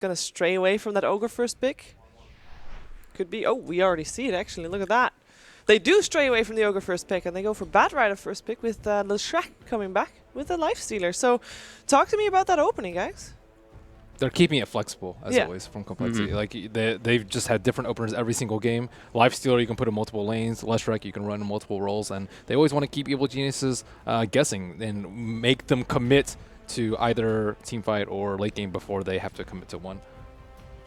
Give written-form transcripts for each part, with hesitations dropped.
Gonna stray away from that Ogre first pick. Could be. Oh, we already see it actually. Look at that. They do stray away from the Ogre first pick, and they go for Bat Rider first pick with the Shrek coming back with the Lifestealer. So talk to me about that opening, guys. They're keeping it flexible, as always, from complexity. Like, they've just had different openers every single game. Lifestealer, you can put in multiple lanes. Leshrac, you can run in multiple roles. And they always want to keep Evil Geniuses guessing and make them commit to either teamfight or late game before they have to commit to one.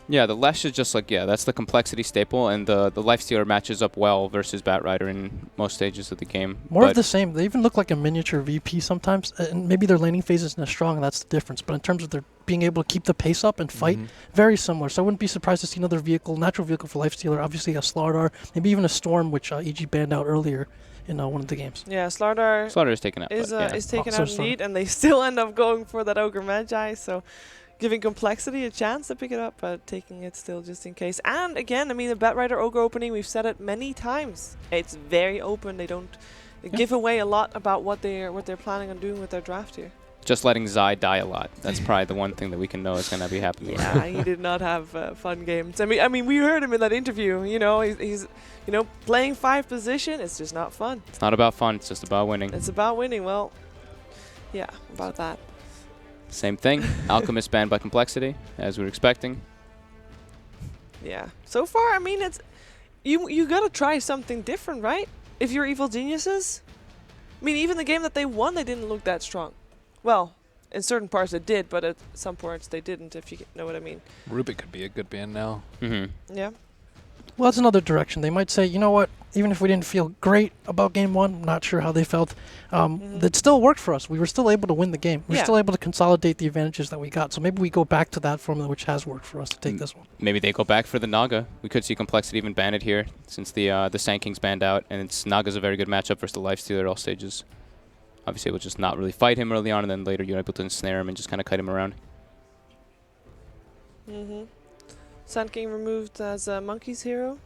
Yeah, the Lesh is just like, that's the complexity staple, and the Lifestealer matches up well versus Bat Rider in most stages of the game. More of the same. They even look like a miniature VP sometimes, and maybe their laning phase isn't as strong, and that's the difference. But in terms of their being able to keep the pace up and fight, very similar. So I wouldn't be surprised to see another vehicle, natural vehicle for Lifestealer, obviously a Slardar, maybe even a Storm, which EG banned out earlier in one of the games. Yeah, Slardar is taken out. Is taken out indeed, and they still end up going for that Ogre Magi, so giving complexity a chance to pick it up, but taking it still just in case. And again, I mean, the Bat Rider Ogre opening, we've said it many times. It's very open. They don't give away a lot about what they're planning on doing with their draft here. Just letting Zai die a lot. That's probably the one thing that we can know is going to be happening. Yeah, he did not have fun games. I mean, we heard him in that interview. You know, he's playing 5 position. It's just not fun. It's not about fun. It's just about winning. It's about winning. Well, yeah, about that. Same thing. Alchemist banned by complexity, as we were expecting. Yeah. So far, I mean, it's you gotta try something different, right? If you're Evil Geniuses, I mean, even the game that they won, they didn't look that strong. Well, in certain parts it did, but at some parts they didn't, if you know what I mean. Rubik could be a good ban now. Yeah. Well, that's another direction. They might say, you know what, even if we didn't feel great about game 1, not sure how they felt, that still worked for us. We were still able to win the game. We were still able to consolidate the advantages that we got. So maybe we go back to that formula, which has worked for us to take this one. Maybe they go back for the Naga. We could see complexity even ban it here, since the Sand King's banned out, and Naga's a very good matchup versus the Lifestealer at all stages. Obviously, we'll just not really fight him early on, and then later you're able to ensnare him and just kind of kite him around. Sand King removed as a Monkey's hero.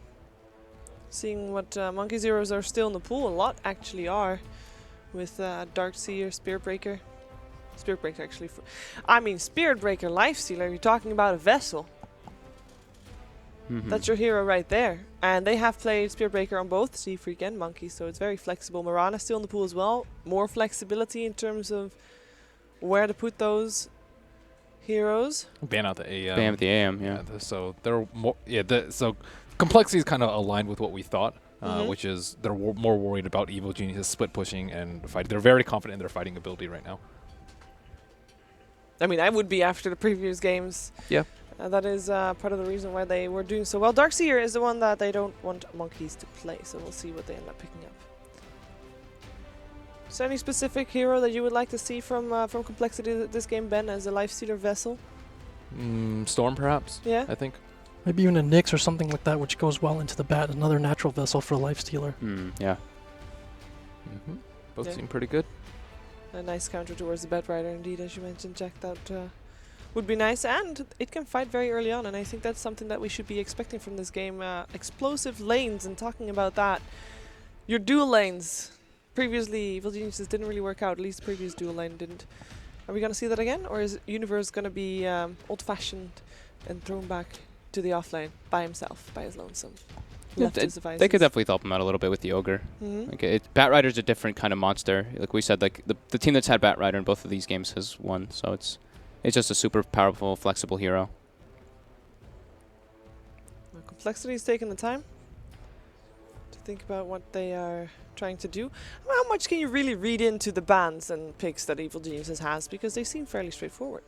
Seeing what Monkey's heroes are still in the pool, a lot actually are, with Darkseer, Spiritbreaker. Spiritbreaker actually. I mean, Spiritbreaker, Lifestealer, you're talking about a vessel. That's your hero right there. And they have played Spiritbreaker on both Sea Freak and Monkey, so it's very flexible. Mirana's still in the pool as well. More flexibility in terms of where to put those heroes. Ban out the AM. Ban out the AM, yeah. So they're more, so complexity is kind of aligned with what we thought, which is they're more worried about Evil Geniuses split pushing and fighting. They're very confident in their fighting ability right now. I mean, I would be after the previous games. Yeah. That is part of the reason why they were doing so well. Darkseer is the one that they don't want Monkeys to play, so we'll see what they end up picking up. Is there any specific hero that you would like to see from Complexity this game, Ben, as a Lifestealer vessel? Storm, perhaps? Yeah. I think. Maybe even a Nyx or something like that, which goes well into the bat. Another natural vessel for a Lifestealer. Yeah. Both seem pretty good. A nice counter towards the Bat Rider, indeed, as you mentioned, Jack. That would be nice, and it can fight very early on, and I think that's something that we should be expecting from this game. Explosive lanes, and talking about that, your dual lanes. Previously, Evil Geniuses didn't really work out, at least the previous dual lane didn't. Are we going to see that again, or is Universe going to be old-fashioned and thrown back to the offlane by himself, by his lonesome? They could definitely help him out a little bit with the Ogre. Like Bat Rider's a different kind of monster. Like we said, like the team that's had Bat Rider in both of these games has won, so it's just a super powerful, flexible hero. Well, Complexity is taking the time to think about what they are trying to do. How much can you really read into the bans and picks that Evil Geniuses has, because they seem fairly straightforward?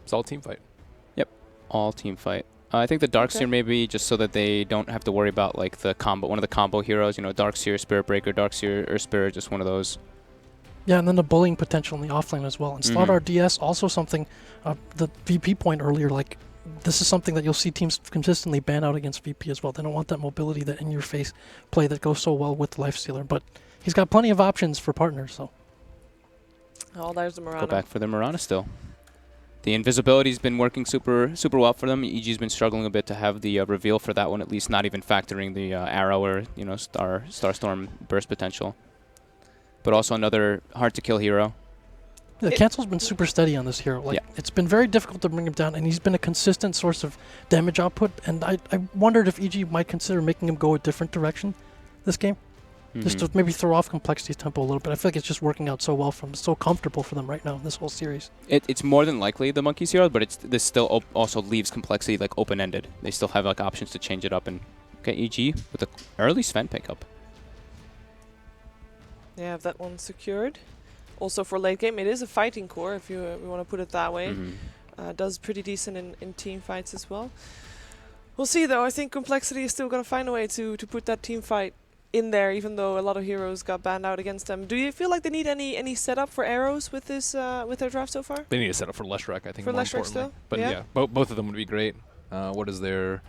It's all team fight. Yep, all team fight. I think the Darkseer maybe just so that they don't have to worry about like the combo, one of the combo heroes, you know, Darkseer, Spiritbreaker, Darkseer, or Spirit, just one of those. Yeah, and then the bullying potential in the offlane as well. And Slardar DS, also something, the VP point earlier, like, this is something that you'll see teams consistently ban out against VP as well. They don't want that mobility, that in-your-face play that goes so well with the Lifestealer. But he's got plenty of options for partners, so. Oh, there's the Mirana. Go back for the Mirana still. The invisibility's been working super well for them. EG's been struggling a bit to have the reveal for that one, at least not even factoring the arrow or, you know, Starstorm burst potential. But also another hard-to-kill hero. The cancel's been super steady on this hero. Like, it's been very difficult to bring him down, and he's been a consistent source of damage output. And I wondered if EG might consider making him go a different direction this game, just to maybe throw off Complexity's tempo a little bit. I feel like it's just working out so well for them, so comfortable for them right now in this whole series. It's more than likely the Monkey's hero, but this still also leaves Complexity like open-ended. They still have like options to change it up and get EG with an early Sven pickup. Yeah, have that one secured. Also for late game, it is a fighting core, if you want to put it that way. Does pretty decent in team fights as well. We'll see though. I think Complexity is still going to find a way to put that team fight in there, even though a lot of heroes got banned out against them. Do you feel like they need any setup for arrows with this with their draft so far? They need a setup for Leshrac, I think, For more Leshrac importantly. still? But yeah, both of them would be great. What is their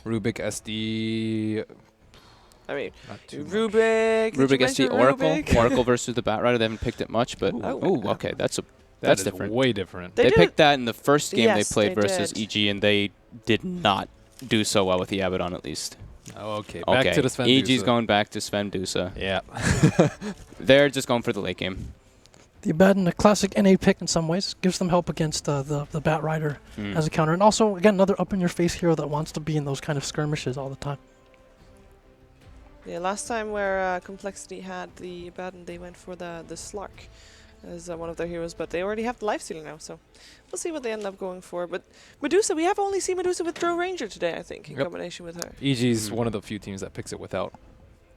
Rubik SD? I mean, Not too much. Rubik. Rubik SD Oracle. Rubik? Oracle versus the Batrider. They haven't picked it much, but okay, that's That's different. way different. They picked that in the first game Yes, they played they versus did. EG, and they did not do so well with the Abaddon, at least. Oh, okay. Back to the Sven EG's Dusa. going back to Sven Dusa. Yeah. They're just going for the late game. The Abaddon, a classic NA pick in some ways, gives them help against the Batrider as a counter. And also, again, another up-in-your-face hero that wants to be in those kind of skirmishes all the time. Yeah, last time where Complexity had the Abaddon, they went for the Slark as one of their heroes, but they already have the Lifestealer now, so we'll see what they end up going for. But Medusa, we have only seen Medusa with Drow Ranger today, I think, in combination with her. EG's one of the few teams that picks it without.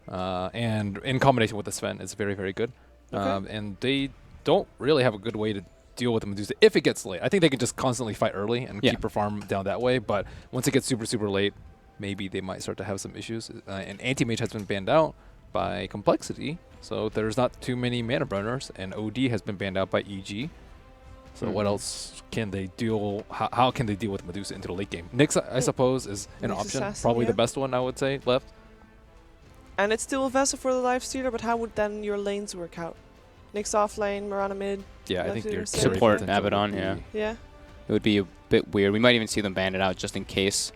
And in combination with the Sven, it's very, very good. Okay. And they don't really have a good way to deal with the Medusa if it gets late. I think they can just constantly fight early and keep her farm down that way, but once it gets super, super late, maybe they might start to have some issues. And Anti-Mage has been banned out by Complexity, so there's not too many mana burners, and OD has been banned out by EG. So what else can they deal? How can they deal with Medusa into the late game? Nyx, I suppose, is an Nyx option. Assassin, Probably yeah. the best one, I would say, left. And it's still a vessel for the Lifestealer, but how would then your lanes work out? Nyx off lane, Mirana mid. Yeah, I think your Lefty or carry Support potential would Abaddon, be- yeah. Yeah. It would be a bit weird. We might even see them ban it out just in case.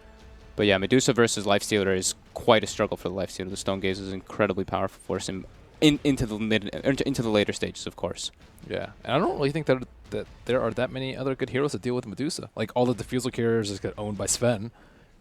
But yeah, Medusa versus Lifestealer is quite a struggle for the Lifestealer. The Stone Gaze is an incredibly powerful force into the later stages, of course. Yeah, and I don't really think that there are that many other good heroes to deal with Medusa. Like, all the diffusal carriers just get owned by Sven,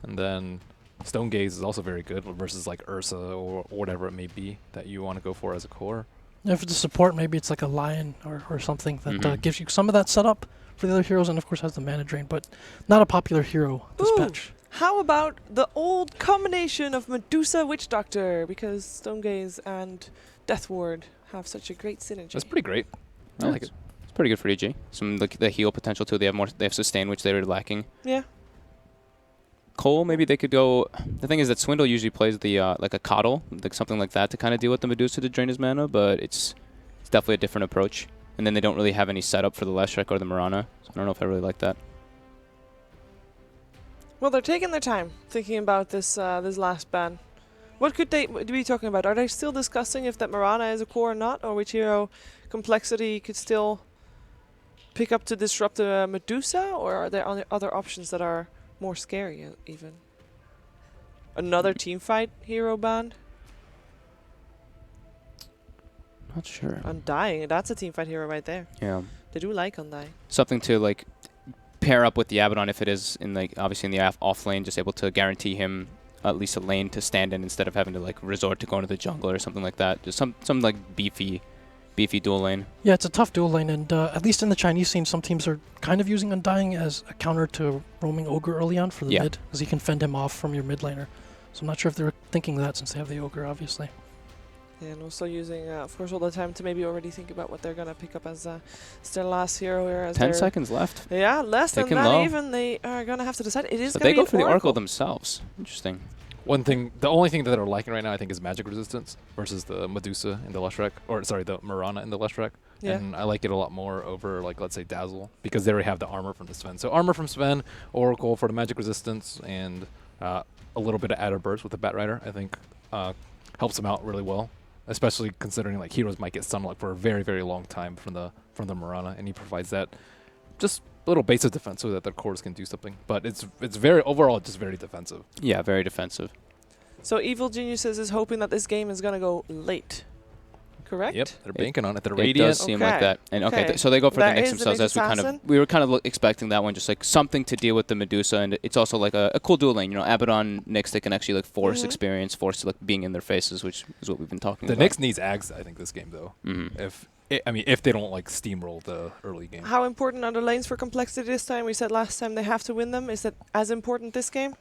and then Stone Gaze is also very good versus like Ursa or whatever it may be that you want to go for as a core. If it's a support, maybe it's like a Lion or something that gives you some of that setup for the other heroes, and of course has the mana drain, but not a popular hero this patch. How about the old combination of Medusa Witch Doctor? Because Stone Gaze and Death Ward have such a great synergy. That's pretty great. I like it. It's pretty good for EG. Some the heal potential too. They have sustain, which they were lacking. Yeah. Cole, maybe they could go. The thing is that Swindle usually plays the like a Coddle, like something like that to kind of deal with the Medusa to drain his mana, but it's definitely a different approach. And then they don't really have any setup for the Leshrac or the Mirana, so I don't know if I really like that. Well, they're taking their time thinking about this this last ban. What could they be talking about? Are they still discussing if that Mirana is a core or not, or which hero Complexity could still pick up to disrupt the Medusa, or are there other options that are more scary even? Another team fight hero ban? Not sure. Undying, that's a team fight hero right there. Yeah. They do like Undying. Something to like pair up with the Abaddon if it is in like obviously in the off lane, just able to guarantee him at least a lane to stand in instead of having to like resort to going to the jungle or something like that. Just some like beefy dual lane. Yeah, it's a tough dual lane, and at least in the Chinese scene, some teams are kind of using Undying as a counter to roaming Ogre early on for the mid, because he can fend him off from your mid laner. So I'm not sure if they're thinking that since they have the Ogre, obviously. Yeah, and also using, of course, all the time to maybe already think about what they're going to pick up as their last hero here. As 10 seconds left. Yeah, less than Taken that low. even. They are going to have to decide. It is So going they to be go for the an Oracle themselves. Interesting. The only thing that they're liking right now, I think, is magic resistance versus the Medusa in the Leshrac, or sorry, the Mirana in the Leshrac. Yeah. And I like it a lot more over, like, let's say, Dazzle, because they already have the armor from the Sven. So armor from Sven, Oracle for the magic resistance, and a little bit of added burst with the Batrider, I think, helps them out really well. Especially considering like heroes might get sunlocked for a very, very long time from the Mirana, and he provides that just little basic defense so that their cores can do something. But it's very overall just very defensive. Yeah, very defensive. So Evil Geniuses is hoping that this game is going to go late. correct? Yep, they're banking on it. They're It radiant. does seem like Okay. that. And Okay. so they go for That the Nyx is the themselves, Nyx as assassin? we were kind of expecting that one, just like something to deal with the Medusa, and it's also like a cool dual lane. You know, Abaddon, Nyx, they can actually like force experience, force like being in their faces, which is what we've been talking The about. Nyx needs Ags, I think, this game though. Mm-hmm. If they don't like steamroll the early game. How important are the lanes for complexity this time? We said last time they have to win them. Is that as important this game?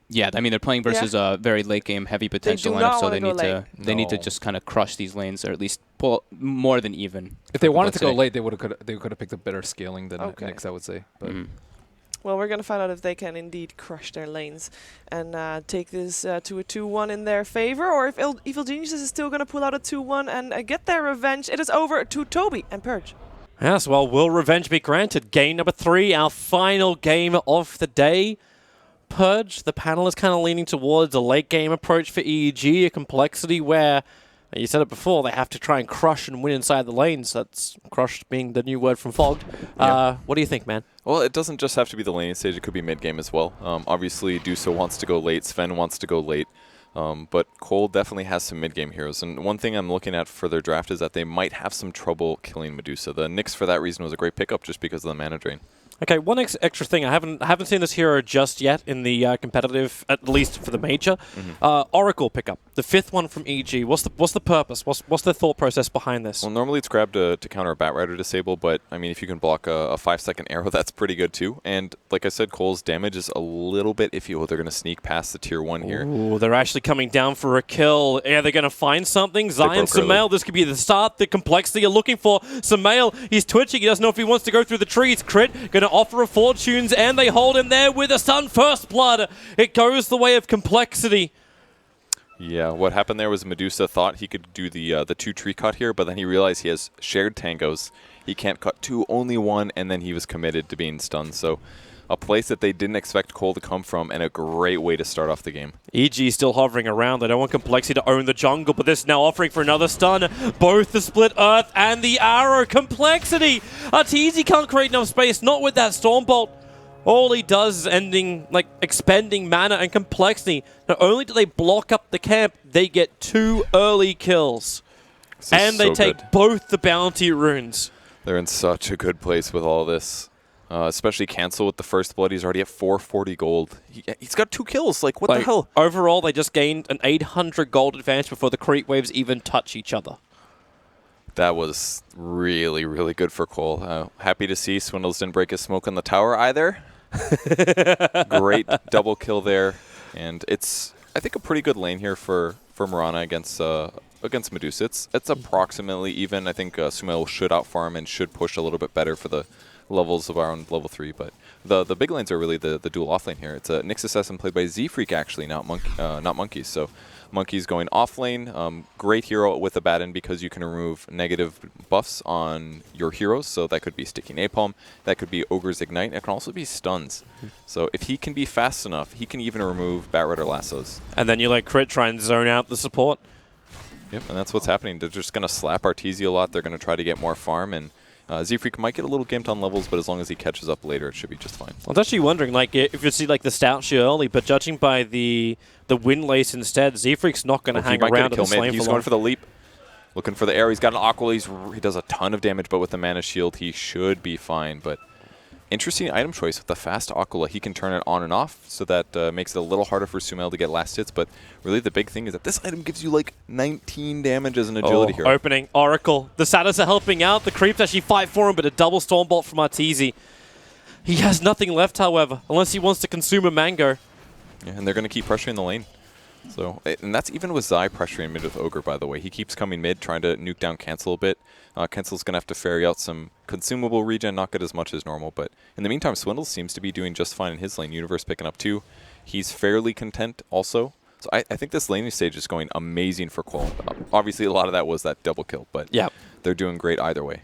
Yeah, I mean they're playing versus a very late game heavy potential do lineup, not so wanna they go need to late. they need to No. just kind of crush these lanes, or at least pull more than even. If they wanted to go complexity. late, they could have picked up better scaling than Okay. Nyx, I would say. But Mhm. Well, we're going to find out if they can indeed crush their lanes and take this to a 2-1 in their favor, or if Evil Geniuses is still going to pull out a 2-1 and get their revenge. It is over to Toby and Purge. Yes, well, will revenge be granted? Game number 3, our final game of the day. Purge, the panel is kind of leaning towards a late game approach for EEG, a complexity where, you said it before, they have to try and crush and win inside the lanes. That's crushed being the new word from Fogged. Yeah. What do you think, man? Well, it doesn't just have to be the laning stage. It could be mid-game as well. Obviously, Duso wants to go late. Sven wants to go late. But Cole definitely has some mid-game heroes. And one thing I'm looking at for their draft is that they might have some trouble killing Medusa. The Nyx, for that reason, was a great pickup just because of the mana drain. Okay, one extra thing. I haven't seen this hero just yet in the competitive, at least for the major. Oracle pickup, the 5th one from EG. What's the purpose? What's the thought process behind this? Well, normally it's grabbed to counter a Batrider disable, but I mean, if you can block a 5-second arrow, that's pretty good too. And like I said, Cole's damage is a little bit iffy. Oh, they're going to sneak past the tier 1 here. Ooh, they're actually coming down for a kill. Are they going to find something? Zion broke early. Samael, this could be the start, the complexity you're looking for. Samael, he's twitching. He doesn't know if he wants to go through the trees. Crit, going to offer a fortunes, and they hold him there with a stun. First blood. It goes the way of complexity. Yeah, what happened there was Medusa thought he could do the 2-tree cut here, but then he realized he has shared tangos. He can't cut 2, only 1, and then he was committed to being stunned. So a place that they didn't expect Cole to come from, and a great way to start off the game. EG still hovering around. They don't want Complexity to own the jungle, but this now offering for another stun. Both the Split Earth and the Arrow. Complexity! Arteezy can't create enough space, not with that Stormbolt. All he does is expending mana and Complexity. Not only do they block up the camp, they get 2 early kills. And they take both the bounty runes. They're in such a good place with all this. Especially Cancel with the first blood. He's already at 440 gold. He's got 2 kills. Like, what the hell? Overall, they just gained an 800 gold advantage before the creep waves even touch each other. That was really, really good for Cole. Happy to see Swindles didn't break his smoke on the tower either. Great double kill there. And it's, I think, a pretty good lane here for Mirana against Medusa. It's approximately even. I think Sumail should outfarm and should push a little bit better for the levels of our own level 3. But the big lanes are really the dual off lane here. It's a Nyx Assassin played by Z-Freak, actually, not Monkeys. So Monkeys going off lane. Great hero with Abaddon because you can remove negative buffs on your heroes. So that could be Sticky Napalm. That could be Ogre's Ignite. It can also be stuns. So if he can be fast enough, he can even remove Batrider lassos. And then you let Crit try and zone out the support. Yep, and that's what's happening. They're just going to slap Arteezy a lot. They're going to try to get more farm, and Z-Freak might get a little gimped on levels, but as long as he catches up later, it should be just fine. I was actually wondering, if you see the stout sheet early, but judging by the wind lace instead, Z-Freak's not going to hang around at the lane He's for going long. for the leap. Looking for the arrow. He's got an Aqua. He does a ton of damage, but with the mana shield, he should be fine. But interesting item choice with the fast Aquila. He can turn it on and off, so that makes it a little harder for Sumail to get last hits. But really the big thing is that this item gives you 19 damage as an agility hero. Opening. Oracle. The Satyrs are helping out. The Creeps actually fight for him, but a double Stormbolt from Arteezy. He has nothing left, however, unless he wants to consume a Mango. Yeah, and they're going to keep pressuring the lane. So, and that's even with Zai pressuring mid with Ogre, by the way. He keeps coming mid, trying to nuke down Cancel a bit. Cancel's going to have to ferry out some consumable regen, not get as much as normal. But in the meantime, Swindle seems to be doing just fine in his lane. Universe picking up 2. He's fairly content also. So I think this laning stage is going amazing for Cole. Obviously, a lot of that was that double kill, but they're doing great either way.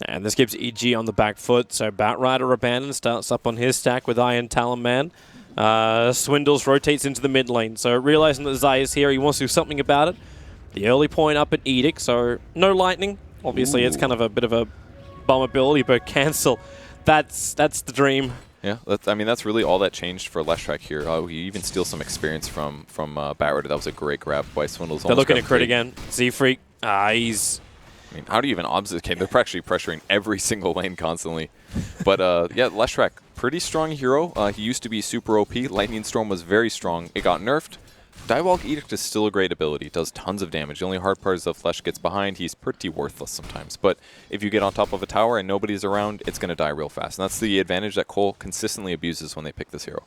And this gives EG on the back foot. So Batrider abandoned, starts up on his stack with Iron Talon Man. Swindles rotates into the mid lane. So realizing that Zai is here, he wants to do something about it. The early point up at Edict, so no lightning. Obviously, it's kind of a bit of a bum ability, but Cancel. That's the dream. Yeah, I mean, that's really all that changed for Leshrac here. He even steals some experience from Batrider. That was a great grab by Swindles. They're looking at crit again. Z-Freak, he's... I mean, how do you even obfuscate game? They're actually pressuring every single lane constantly. But yeah, Leshrac, pretty strong hero. He used to be super OP. Lightning Storm was very strong. It got nerfed. Diabolic Edict is still a great ability. It does tons of damage. The only hard part is if Flesh gets behind, he's pretty worthless sometimes. But if you get on top of a tower and nobody's around, it's going to die real fast. And that's the advantage that Cole consistently abuses when they pick this hero.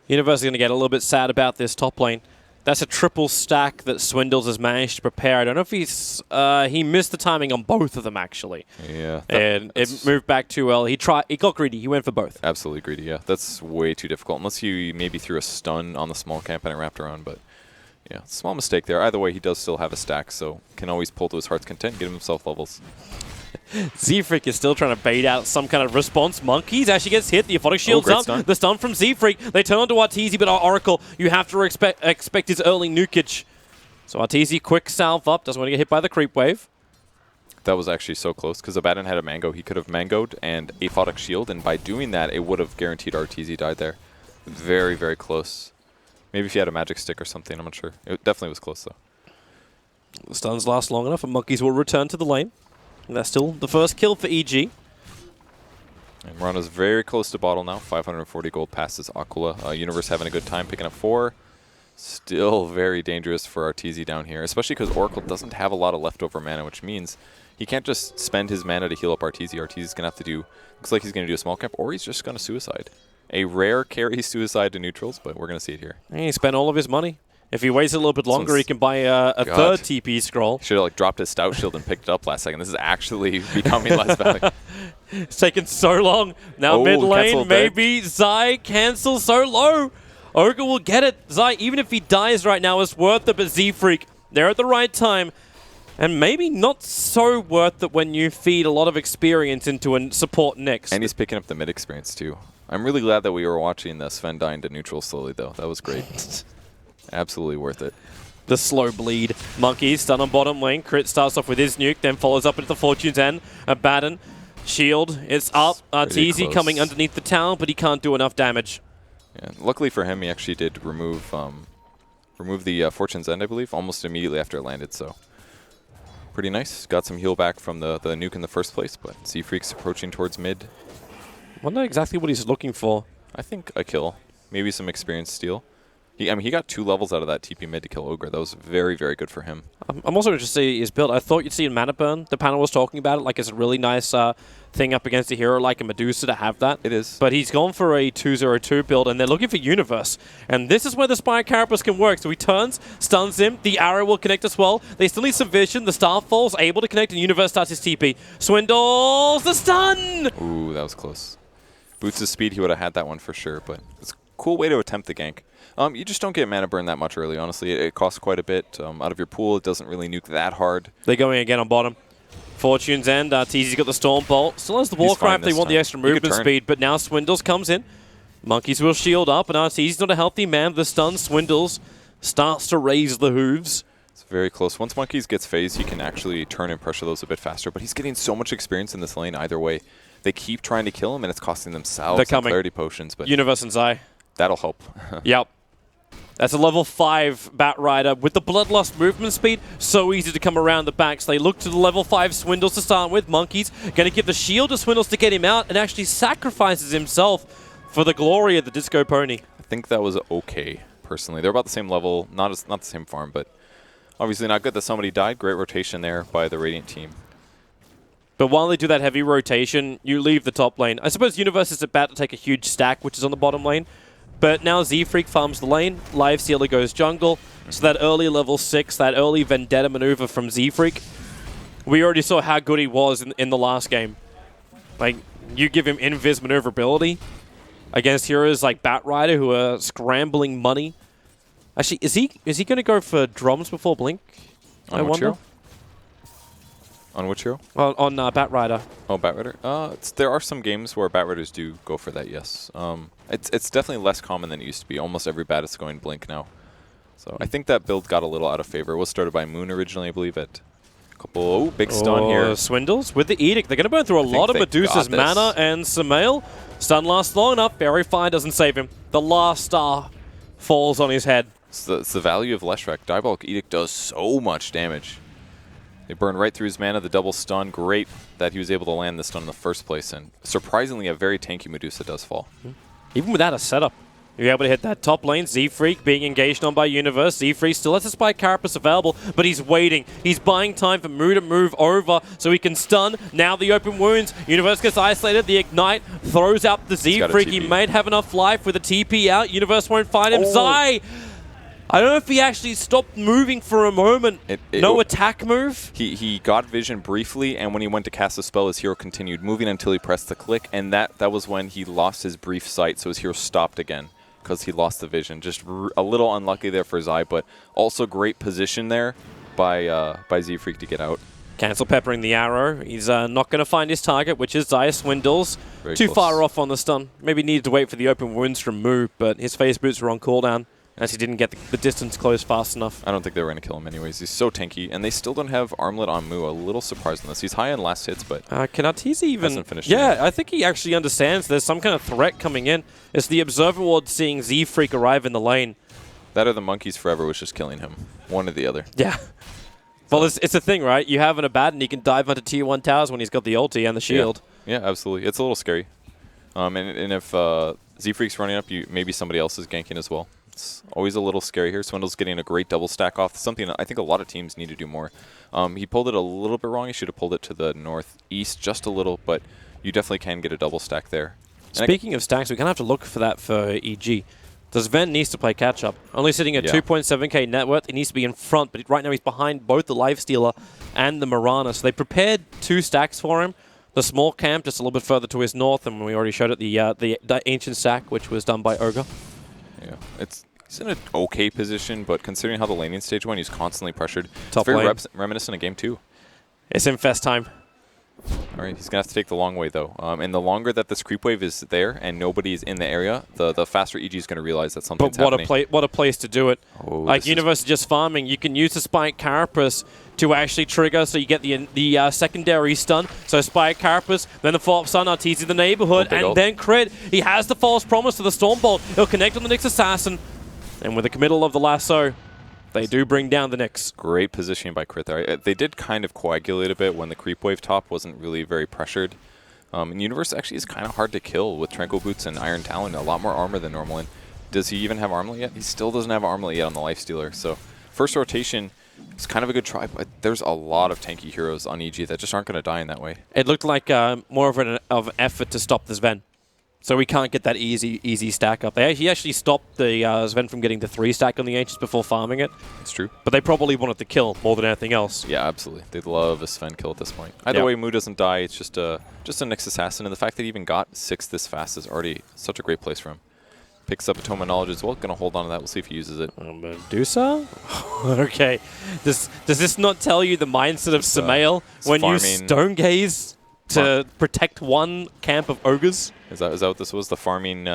Universe is going to get a little bit sad about this top lane. That's a triple stack that Swindles has managed to prepare. I don't know if he missed the timing on both of them, actually. Yeah. And it moved back too well. He got greedy. He went for both. Absolutely greedy, yeah. That's way too difficult. Unless you maybe threw a stun on the small camp and it wrapped around. But yeah, small mistake there. Either way, he does still have a stack, so can always pull to his heart's content and get himself levels. Z-Freak is still trying to bait out some kind of response. Monkeys actually gets hit. The Aphotic Shield's up. Stun. The stun from Z-Freak. They turn onto Arteezy, but Oracle, you have to expect his early nukage. So Arteezy, quick salve up. Doesn't want to get hit by the creep wave. That was actually so close, because Abaddon had a mango. He could have mangoed and Aphotic Shield, and by doing that, it would have guaranteed Arteezy died there. Very, very close. Maybe if he had a magic stick or something, I'm not sure. It definitely was close, though. The stuns last long enough, and Monkeys will return to the lane. And that's still the first kill for EG. And Mirana's very close to bottle now. 540 gold passes Aquila. Universe having a good time picking up 4. Still very dangerous for Arteezy down here, especially because Oracle doesn't have a lot of leftover mana, which means he can't just spend his mana to heal up Arteezy. Arteezy's going to have to do, looks like he's going to do a small camp, or he's just going to suicide. A rare carry suicide to neutrals, but we're going to see it here. And he spent all of his money. If he waits a little bit longer, he can buy a third TP scroll. Should have dropped his Stout Shield and picked it up last second. This is actually becoming less valuable. It's taken so long. Now mid lane, maybe Zai cancels so low. Ogre will get it. Zai, even if he dies right now, is worth it, but Z-Freak, they're at the right time. And maybe not so worth it when you feed a lot of experience into a support next. And he's picking up the mid experience too. I'm really glad that we were watching the Sven die into neutral slowly, though. That was great. Absolutely worth it. The slow bleed. Monkey stun on bottom lane. Crit starts off with his nuke, then follows up into the Fortune's End. Abaddon. Shield. It's up. Arteezy coming underneath the tower, but he can't do enough damage. Yeah, luckily for him, he actually did remove the Fortune's End, I believe, almost immediately after it landed, so pretty nice. Got some heal back from the nuke in the first place, but Z-Freak's approaching towards mid. Wonder exactly what he's looking for. I think a kill. Maybe some experience steal. I mean, he got 2 levels out of that TP mid to kill Ogre. That was very, very good for him. I'm also interested to see his build. I thought you'd see in Mana Burn. The panel was talking about it like it's a really nice thing up against a hero like a Medusa to have that. It is. But he's gone for a 2-0-2 build, and they're looking for Universe. And this is where the Spire Carapace can work. So he turns, stuns him. The arrow will connect as well. They still need some vision. The Star Falls able to connect, and Universe starts his TP. Swindles the stun! Ooh, that was close. Boots' speed, he would have had that one for sure, but it's a cool way to attempt the gank. You just don't get mana burn that much early, honestly. It costs quite a bit. Out of your pool, it doesn't really nuke that hard. They're going again on bottom. Fortune's End. Arteezy's got the Storm Bolt. Still has the Warcry if they want the extra movement speed, but now Swindles comes in. Monkeys will shield up, and Arteezy's not a healthy man. The stun Swindles starts to raise the hooves. It's very close. Once Monkeys gets phased, he can actually turn and pressure those a bit faster, but he's getting so much experience in this lane either way. They keep trying to kill him, and it's costing themselves clarity potions. But Universe and Zai. That'll help. Yep. That's a level 5 Batrider with the Bloodlust movement speed. So easy to come around the backs. They look to the level 5 Swindles to start with. Monkeys going to give the shield to Swindles to get him out and actually sacrifices himself for the glory of the Disco Pony. I think that was okay, personally. They're about the same level. Not the same farm, but obviously not good that somebody died. Great rotation there by the Radiant team. But while they do that heavy rotation, you leave the top lane. I suppose Universe is about to take a huge stack, which is on the bottom lane. But now Z-Freak farms the lane, Live Sealer goes jungle, so that early level 6, that early Vendetta maneuver from Z-Freak, we already saw how good he was in the last game. Like, you give him invis maneuverability against heroes like Batrider who are scrambling money. Actually, is he going to go for drums before Blink? I wonder. Hero? On which hero? On Batrider. Oh, Batrider? There are some games where Batriders do go for that, yes. It's definitely less common than it used to be. Almost every Bat is going Blink now. So I think that build got a little out of favor. It was started by Moon originally, I believe, at Couple, big stun here. Swindles with the Edict. They're going to burn through a lot of they Medusa's got this. mana, and Sumail, stun lasts long enough. Fairy Fire doesn't save him. The last star falls on his head. It's the value of Leshrac. Diabolic Edict does so much damage. They burn right through his mana, the double stun. Great that he was able to land the stun in the first place, and surprisingly, a very tanky Medusa does fall. Even without a setup, you're able to hit that top lane. Z-Freak being engaged on by Universe. Z-Freak still has a Spike Carapace available, but he's waiting. He's buying time for Mu to move over so he can stun. Now the open wounds. Universe gets isolated. The Ignite throws out the Z-Freak. He might have enough life with a TP out. Universe won't find him. Zai! I don't know if he actually stopped moving for a moment. No attack move. He got vision briefly, and when he went to cast a spell, his hero continued moving until he pressed the click, and that was when he lost his brief sight, so his hero stopped again because he lost the vision. Just a little unlucky there for Zai, but also great position there by Z-Freak to get out. Cancel peppering the arrow. He's not going to find his target, which is Zaya Swindles. Very Too close. far off on the stun. Maybe needed to wait for the open wounds from Mu, but his phase boots were on cooldown as he didn't get the distance close fast enough. I don't think they were going to kill him anyways. He's so tanky, and they still don't have Armlet on Mu. A little surprised on this. He's high on last hits, but Can Arteezy even... hasn't finished Yeah, yet. I think he actually understands there's some kind of threat coming in. It's the Observer Ward seeing Z-Freak arrive in the lane. that or the Monkeys Forever was just killing him. One or the other. Yeah. Well, it's a thing, right? You have an Abaddon, he can dive onto tier 1 towers when he's got the ulti and the shield. Yeah, absolutely. It's a little scary. And if Z-Freak's running up, maybe somebody else is ganking as well. It's always a little scary here. Swindle's getting a great double stack off. Something I think a lot of teams need to do more. He pulled it a little bit wrong. He should have pulled it to the northeast just a little, but you definitely can get a double stack there. Speaking of stacks, we're going to have to look for that for EG. Sven needs to play catch-up. Only sitting at 2.7k net worth. He needs to be in front, but right now he's behind both the Lifestealer and the Mirana. So they prepared 2 stacks for him. The small camp just a little bit further to his north, and we already showed it, the ancient stack, which was done by Ogre. Yeah, he's in an okay position, but considering how the laning stage went, he's constantly pressured. Top it's very lane. reminiscent of Game 2. It's Infest time. All right, he's going to have to take the long way, though. And the longer that this creep wave is there and nobody's in the area, the faster EG is going to realize that something's happening. But what a place to do it. Oh, like Universe is just farming. You can use the Spike Carapace to actually trigger, so you get the secondary stun. So Spike Carapace, then the follow-up stun, Arteezy the neighborhood, and then crit. He has the false promise to the Stormbolt. He'll connect on the Nyx Assassin. And with the committal of the lasso, they do bring down the Nyx. Great positioning by Crit there. They did kind of coagulate a bit when the creep wave top wasn't really very pressured. And Universe actually is kind of hard to kill with Tranquil Boots and Iron Talon. A lot more armor than normal. And does he even have Armlet yet? He still doesn't have Armlet yet on the Lifestealer. So first rotation is kind of a good try, but there's a lot of tanky heroes on EG that just aren't going to die in that way. It looked like more of an effort to stop the Sven. So we can't get that easy stack up. He actually stopped the Sven from getting the 3 stack on the Ancients before farming it. It's true. But they probably wanted to kill more than anything else. Yeah, absolutely. They'd love a Sven kill at this point. Either way, Mu doesn't die. It's just a Nyx Assassin, and the fact that he even got 6 this fast is already such a great place for him. Picks up a Tome of Knowledge as well. Gonna hold on to that. We'll see if he uses it. Medusa? Okay. Does this not tell you the mindset of Sumail when you stone gaze to protect one camp of ogres? Is that what this was? The farming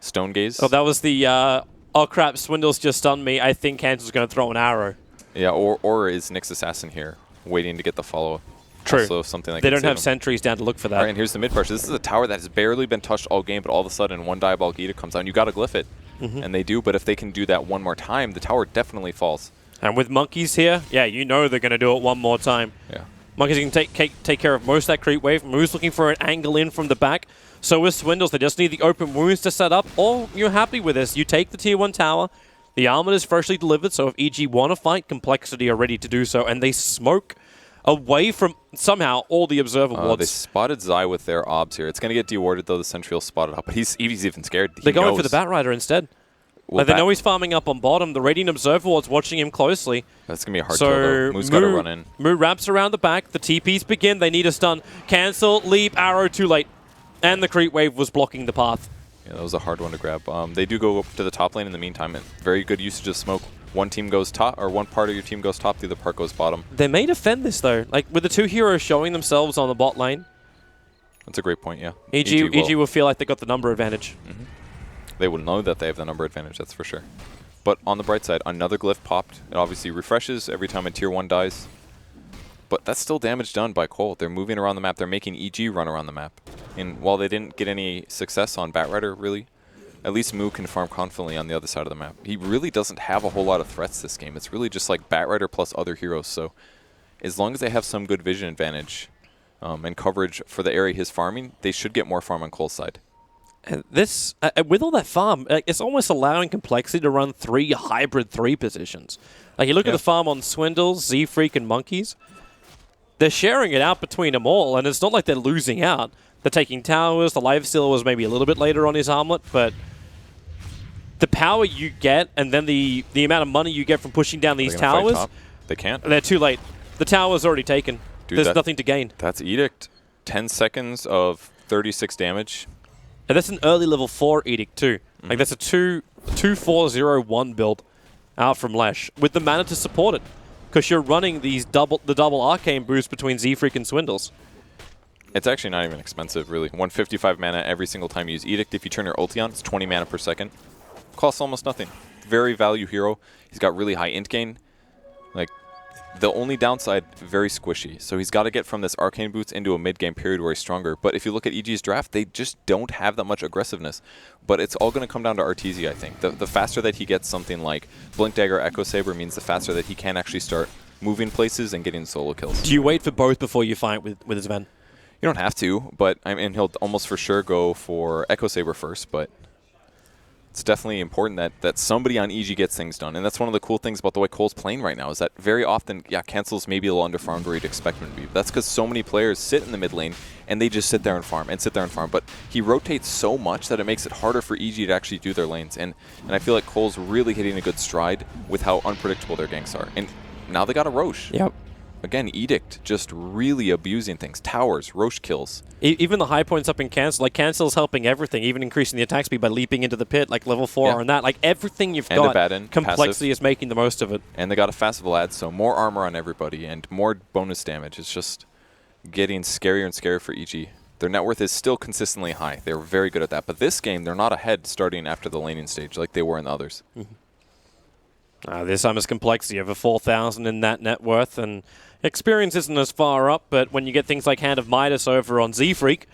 stone gaze? Oh, that was the, oh crap, Swindles just stunned me. I think Cancel's going to throw an arrow. Yeah, or is Nyx Assassin here, waiting to get the follow-up? True. Also something that they don't have sentries down to look for that. All right, and here's the mid-pressure. This is a tower that has barely been touched all game, but all of a sudden one Diabolic Edict comes down. You got to glyph it. And they do, but if they can do that one more time, the tower definitely falls. And with Monkeys here, yeah, you know they're going to do it one more time. Yeah. Monkeys can take care of most of that creep wave. Moo's looking for an angle in from the back. So with Swindles, they just need the open wounds to set up. Or you're happy with this. You take the tier 1 tower. The armor is freshly delivered, so if EG want to fight, Complexity are ready to do so. And they smoke away from, somehow, all the Observer wards. They spotted Zai with their obs here. It's going to get dewarded, though. The Sentry will spot it up. But he's even scared. They're going for the Batrider instead. Well, they know he's farming up on bottom. The Radiant Observer ward's watching him closely. That's going to be a hard kill, though. Moo's got to run in. Mu wraps around the back. The TPs begin. They need a stun. Cancel, leap, arrow, too late. And the creep wave was blocking the path. Yeah, that was a hard one to grab. They do go up to the top lane in the meantime. And very good usage of smoke. One team goes top, or one part of your team goes top, the other part goes bottom. They may defend this, though. Like, with the 2 heroes showing themselves on the bot lane. That's a great point, yeah. EG will feel like they got the number advantage. They will know that they have the number advantage, that's for sure. But on the bright side, another glyph popped. It obviously refreshes every time a tier 1 dies. But that's still damage done by Cole. They're moving around the map. They're making EG run around the map. And while they didn't get any success on Batrider, really, at least Moo can farm confidently on the other side of the map. He really doesn't have a whole lot of threats this game. It's really just like Batrider plus other heroes. So as long as they have some good vision advantage and coverage for the area he's farming, they should get more farm on Cole's side. And this, with all that farm, it's almost allowing Complexity to run 3 hybrid 3 positions. Like, you look at the farm on Swindles, Z-Freak, and Monkeys. They're sharing it out between them all, and it's not like they're losing out. They're taking towers. The Lifestealer was maybe a little bit later on his armlet, but the power you get and then the amount of money you get from pushing down these towers, they can't. They're too late. The tower's already taken. Dude, there's nothing to gain. That's Edict. 10 seconds of 36 damage. And that's an early level 4 Edict too. Like, that's a 2-4-0-1 build out from Lesh with the mana to support it. Because you're running the double arcane boost between Z-Freak and Swindles. It's actually not even expensive, really. 155 mana every single time you use Edict. If you turn your ulti on, it's 20 mana per second. Costs almost nothing. Very value hero. He's got really high int gain. Like, the only downside, very squishy. So he's got to get from this arcane boots into a mid-game period where he's stronger. But if you look at EG's draft, they just don't have that much aggressiveness. But it's all going to come down to Arteezy, I think. The faster that he gets something like Blink Dagger, Echo Saber means the faster that he can actually start moving places and getting solo kills. Do you wait for both before you fight with his men? You don't have to, but I mean, he'll almost for sure go for Echo Saber first, but it's definitely important that somebody on EG gets things done. And that's one of the cool things about the way Cole's playing right now is that very often, yeah, Cancel's maybe a little underfarmed where you'd expect him to be. But that's because so many players sit in the mid lane and they just sit there and farm and sit there and farm. But he rotates so much that it makes it harder for EG to actually do their lanes. And I feel like Cole's really hitting a good stride with how unpredictable their ganks are. And now they got a Roche. Yep. Again, Edict, just really abusing things. Towers, Roche kills. Even the high points up in Cancel, like Cancel's helping everything, even increasing the attack speed by leaping into the pit, like level 4 and that. Like, everything you've got, Complexity is making the most of it. And they got a fast Vlad, so more armor on everybody and more bonus damage. It's just getting scarier and scarier for EG. Their net worth is still consistently high. They're very good at that. But this game, they're not ahead starting after the laning stage like they were in the others. This time it's Complexity over 4,000 in that net worth, and experience isn't as far up, but when you get things like Hand of Midas over on Z-Freak,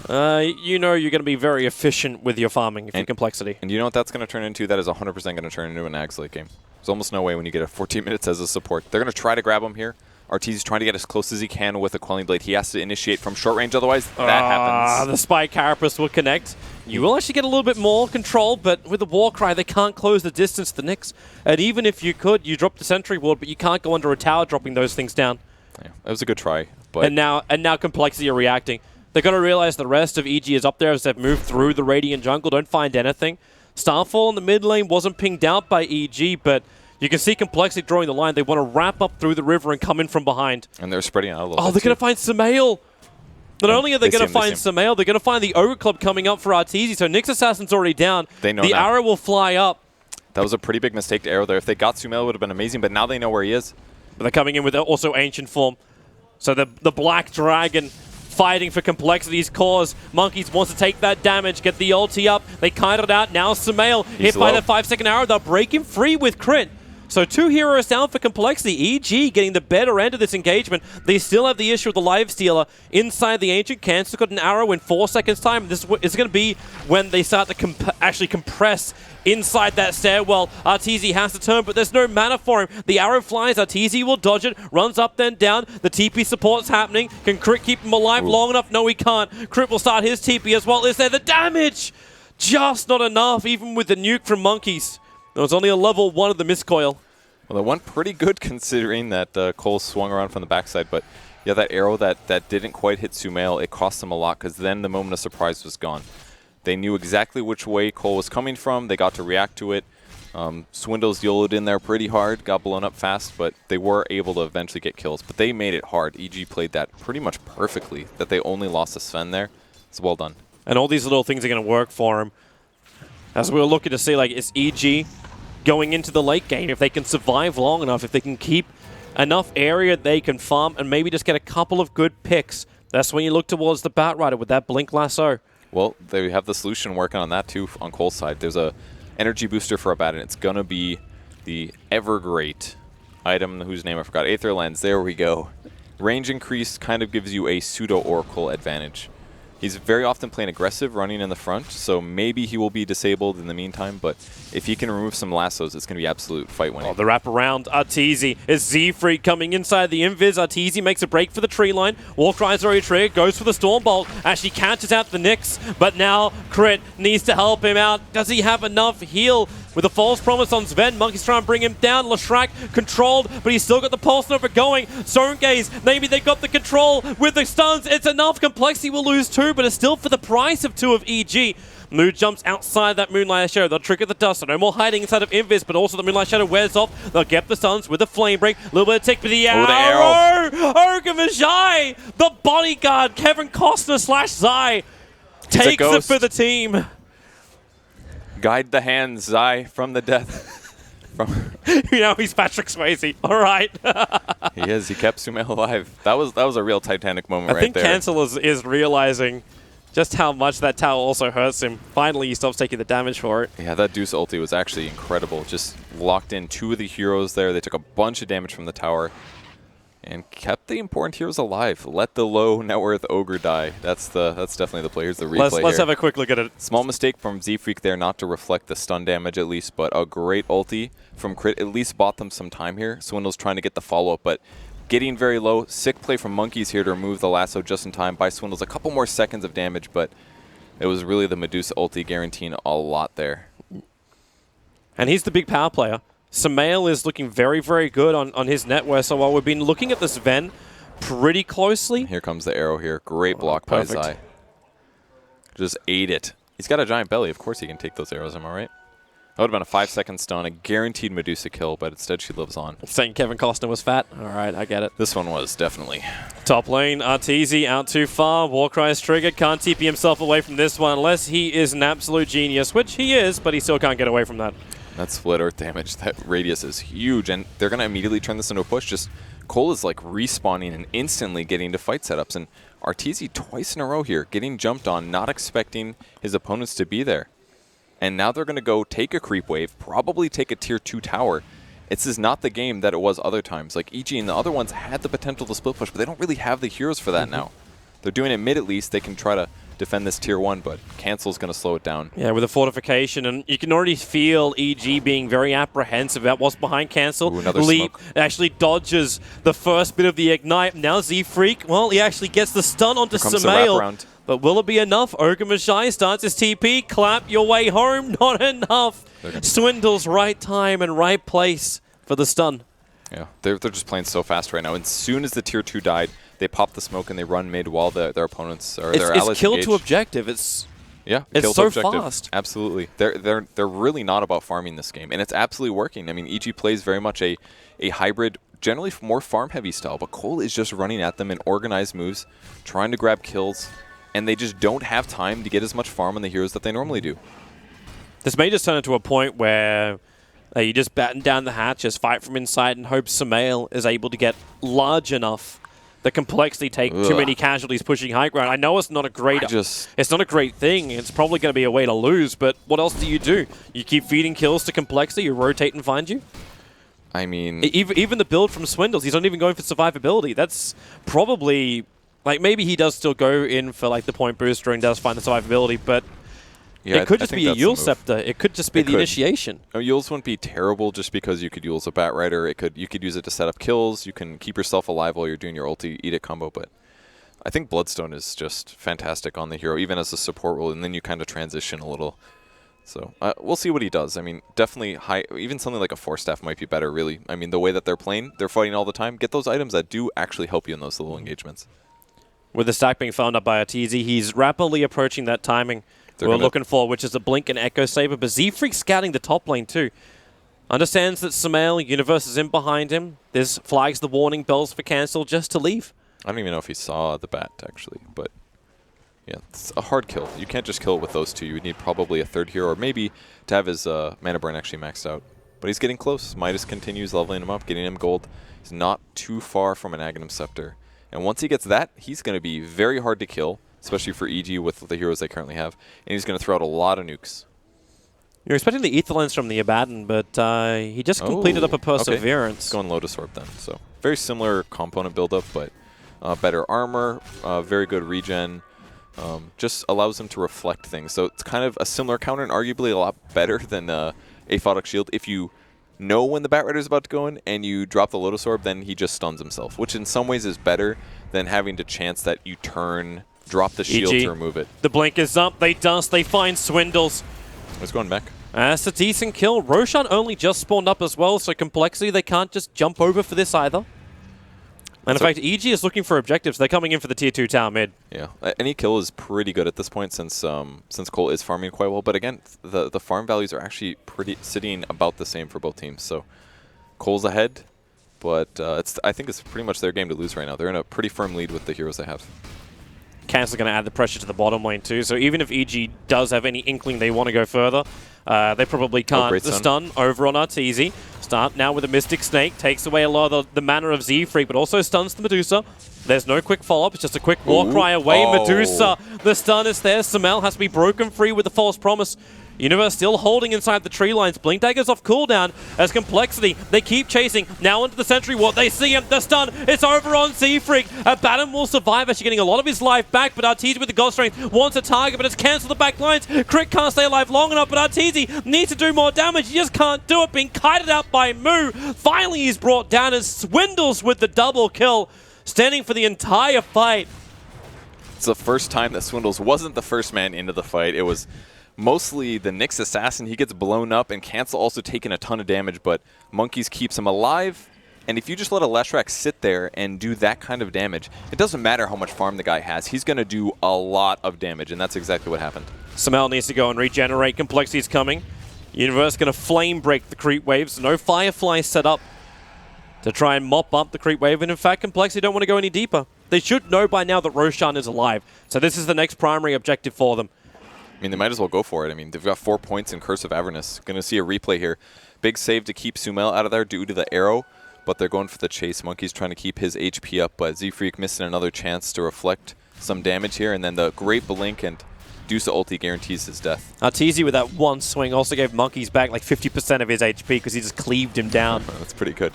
you know you're going to be very efficient with your farming if you're Complexity. And you know what that's going to turn into? That is 100% going to turn into an Ags late game. There's almost no way when you get a 14 minutes as a support. They're going to try to grab him here. Arteezy's trying to get as close as he can with a Quelling Blade. He has to initiate from short range, otherwise that happens. The Spy Carapace will connect. You will actually get a little bit more control, but with the Warcry, they can't close the distance to the Nyx. And even if you could, you drop the Sentry Ward, but you can't go under a tower dropping those things down. Yeah, that was a good try. But and now Complexity are reacting. They're going to realize the rest of EG is up there as they've moved through the Radiant jungle, don't find anything. Starfall in the mid lane wasn't pinged out by EG, but you can see Complexity drawing the line. They want to wrap up through the river and come in from behind. And they're spreading out a little bit. Oh, they're going to find Samael. Not only are they going to find Samael, they're going to find the Ogre Club coming up for Arteezy. So Nyx Assassin's already down. They know the arrow will fly up. That was a pretty big mistake to arrow there. If they got Sumail, it would have been amazing, but now they know where he is. But they're coming in with also Ancient Form. So the Black Dragon fighting for Complexity's cause. Monkeys wants to take that damage, get the ulti up. They kite it out. Now Samael hit by that 5-second arrow. They'll break him free with crit. So 2 heroes down for Complexity. EG getting the better end of this engagement. They still have the issue of the Lifestealer inside the Ancient. Cancel got an arrow in 4 seconds time. This is going to be when they start to actually compress inside that stairwell. Arteezy has to turn, but there's no mana for him. The arrow flies. Arteezy will dodge it. Runs up, then down. The TP support's happening. Can Crit keep him alive long enough? No, he can't. Crit will start his TP as well. Is there the damage? Just not enough, even with the nuke from Monkeys. There was only a level 1 of the miscoil. Well, it went pretty good considering that Cole swung around from the backside. But yeah, that arrow that didn't quite hit Sumail, it cost them a lot because then the moment of surprise was gone. They knew exactly which way Cole was coming from. They got to react to it. Swindles YOLO'd in there pretty hard, got blown up fast, but they were able to eventually get kills. But they made it hard. EG played that pretty much perfectly, that they only lost to Sven there. It's well done. And all these little things are going to work for him. As we were looking to see, like, is EG going into the late game, if they can survive long enough, if they can keep enough area they can farm and maybe just get a couple of good picks. That's when you look towards the Batrider with that Blink Lasso. Well, they have the solution working on that too on Cole's side. There's a energy booster for a Bat, and it's going to be the ever great item whose name I forgot. Aether Lens. There we go. range increase kind of gives you a pseudo-Oracle advantage. He's very often playing aggressive, running in the front, so maybe he will be disabled in the meantime, but if he can remove some lassos, it's going to be absolute fight winning. Oh, the wrap around Arteezy is Z-Freak coming inside the invis. Arteezy makes a break for the tree line. Warcry's already triggered, goes for the Stormbolt, actually catches out the Nyx, but now Crit needs to help him out. Does he have enough heal? With a false promise on Sven, Monkey's trying to bring him down. Leshrac controlled, but he's still got the Pulse Nova going. Zone Gaze, maybe they got the control with the stuns. It's enough. Complexity will lose 2, but it's still for the price of 2 of EG. Mood jumps outside that Moonlight Shadow. They'll trigger the dust. So no more hiding inside of Invis, but also the Moonlight Shadow wears off. They'll get the stuns with the Flame Break. A little bit of tick, but the arrow! Ogre Vijay! The bodyguard, Kevin Costner / Zai, takes it for the team. Guide the hands, Zai, from the death. You know, he's Patrick Swayze. All right. He is. He kept Sumail alive. That was a real Titanic moment right there. I think Cancel is realizing just how much that tower also hurts him. Finally, he stops taking the damage for it. Yeah, that Deuce ulti was actually incredible. Just locked in 2 of the heroes there. They took a bunch of damage from the tower and kept the important heroes alive. Let the low net worth ogre die. That's definitely the play. Here's the replay. Let's have a quick look at it. Small mistake from Z-Freak there not to reflect the stun damage at least, but a great ulti from Crit at least bought them some time here. Swindle's trying to get the follow-up, but getting very low. Sick play from Monkeys here to remove the lasso just in time by Swindle's. A couple more seconds of damage, but it was really the Medusa ulti guaranteeing a lot there. And he's the big power player. Sumail is looking very, very good on his net worth. So while we've been looking at this Ven pretty closely. Here comes the arrow here. Great block by Zai. Just ate it. He's got a giant belly. Of course he can take those arrows, am I right? That would have been a 5-second stun, a guaranteed Medusa kill, but instead she lives on. Saying Kevin Costner was fat? All right, I get it. This one was, definitely. Top lane, Arteezy out too far. Warcry is triggered. Can't TP himself away from this one unless he is an absolute genius, which he is, but he still can't get away from that. That split earth damage, that radius is huge, and they're going to immediately turn this into a push. Just Cole is like respawning and instantly getting to fight setups, and Arteezy twice in a row here, getting jumped on, not expecting his opponents to be there. And now they're going to go take a creep wave, probably take a tier 2 tower. This is not the game that it was other times. Like EG and the other ones had the potential to split push, but they don't really have the heroes for that now. They're doing it mid at least. They can try to defend this tier 1, but Cancel's going to slow it down. Yeah, with a fortification, and you can already feel EG being very apprehensive about what's behind Cancel. Ooh, Leap actually dodges the first bit of the ignite. Now Z-Freak, well, he actually gets the stun onto Sumail. But will it be enough? Ogre Mashai starts his TP. Clap your way home. Not enough. Swindle's right time and right place for the stun. Yeah, they're just playing so fast right now. And as soon as the tier 2 died, they pop the smoke and they run mid while their opponents or their allies It's kill engaged. To objective. It's yeah, it's kill so to objective. fast. Absolutely. They're really not about farming this game, and it's absolutely working. I mean, EG plays very much a hybrid, generally more farm heavy style, but Cole is just running at them in organized moves, trying to grab kills, and they just don't have time to get as much farm on the heroes that they normally do. This may just turn into a point where you just batten down the hatches, fight from inside, and hope Sumail is able to get large enough. The complexity take too many casualties pushing high ground. I know it's not a great it's not a great thing. It's probably going to be a way to lose, but what else do? You keep feeding kills to complexity, you rotate and find you? I mean, even the build from Swindles, he's not even going for survivability. That's probably like maybe he does still go in for like the point booster and does find the survivability, but yeah, it could just be a Yule Scepter. It could just be the initiation. Yules wouldn't be terrible just because you could Yules a Bat Rider. You could use it to set up kills. You can keep yourself alive while you're doing your ulti eat it combo. But I think Bloodstone is just fantastic on the hero, even as a support role, and then you kind of transition a little. So we'll see what he does. I mean, definitely even something like a Force Staff might be better, really. I mean, the way that they're playing, they're fighting all the time. Get those items that do actually help you in those little engagements. With the stack being found up by Arteezy, he's rapidly approaching that timing we're looking for, which is a Blink and Echo Saber. But Z-Freak scouting the top lane too. Understands that Sumail, Universe is in behind him. This flags the warning bells for Cancel just to leave. I don't even know if he saw the bat, actually. But yeah, it's a hard kill. You can't just kill it with those two. You would need probably a third hero, or maybe to have his mana burn actually maxed out. But he's getting close. Midas continues leveling him up, getting him gold. He's not too far from an Aghanim Scepter. And once he gets that, he's going to be very hard to kill, especially for EG with the heroes they currently have. And he's going to throw out a lot of nukes. You're expecting the Ether Lens from the Abaddon, but he just completed up a Perseverance. Okay. Going Lotus Orb then. So very similar component buildup, but better armor, very good regen. Just allows them to reflect things. So it's kind of a similar counter and arguably a lot better than Aphotic Shield. If you know when the Bat Rider is about to go in and you drop the Lotus Orb, then he just stuns himself, which in some ways is better than having to chance that you drop the shield to remove it. The blink is up, they dust, they find Swindles. Let's go on mech. That's a decent kill. Roshan only just spawned up as well, so Complexity, they can't just jump over for this either. And in fact, EG is looking for objectives. They're coming in for the tier 2 tower mid. Yeah, any kill is pretty good at this point since Cole is farming quite well. But again, the farm values are actually sitting about the same for both teams. So Cole's ahead, but I think it's pretty much their game to lose right now. They're in a pretty firm lead with the heroes they have. Cancel going to add the pressure to the bottom lane too. So even if EG does have any inkling they want to go further, they probably can't. The stun over on Arteezy. Start now with a Mystic Snake. Takes away a lot of the mana of Z-Freak, but also stuns the Medusa. There's no quick follow-up. It's just a quick war cry away. Medusa, the stun is there. Samel has to be broken free with the false promise. Universe still holding inside the tree lines. Blink Dagger's off cooldown as Complexity. They keep chasing. Now into the Sentry Ward. They see him. The stun. It's over on Z-Freak. Batten will survive, actually getting a lot of his life back, but Arteezy with the God Strength wants a target, but it's cancelled the back lines. Crit can't stay alive long enough, but Arteezy needs to do more damage. He just can't do it. Being kited out by Moo. Finally, he's brought down as Swindles with the double kill, standing for the entire fight. It's the first time that Swindles wasn't the first man into the fight. It was mostly the Nyx Assassin. He gets blown up, and Cancel also taking a ton of damage, but Monkeys keeps him alive. And if you just let a Leshrac sit there and do that kind of damage, it doesn't matter how much farm the guy has. He's going to do a lot of damage, and that's exactly what happened. Samel needs to go and regenerate. Complexity's coming. Universe going to flame break the creep waves. No Firefly set up to try and mop up the creep wave. And in fact, Complexity don't want to go any deeper. They should know by now that Roshan is alive. So this is the next primary objective for them. I mean, they might as well go for it. I mean, they've got 4 points in Curse of Avernus. Going to see a replay here. Big save to keep Sumail out of there due to the arrow, but they're going for the chase. Monkey's trying to keep his HP up, but Z-Freak missing another chance to reflect some damage here, and then the great blink and Dusa ulti guarantees his death. Arteezy with that one swing also gave Monkeys back like 50% of his HP because he just cleaved him down. That's pretty good.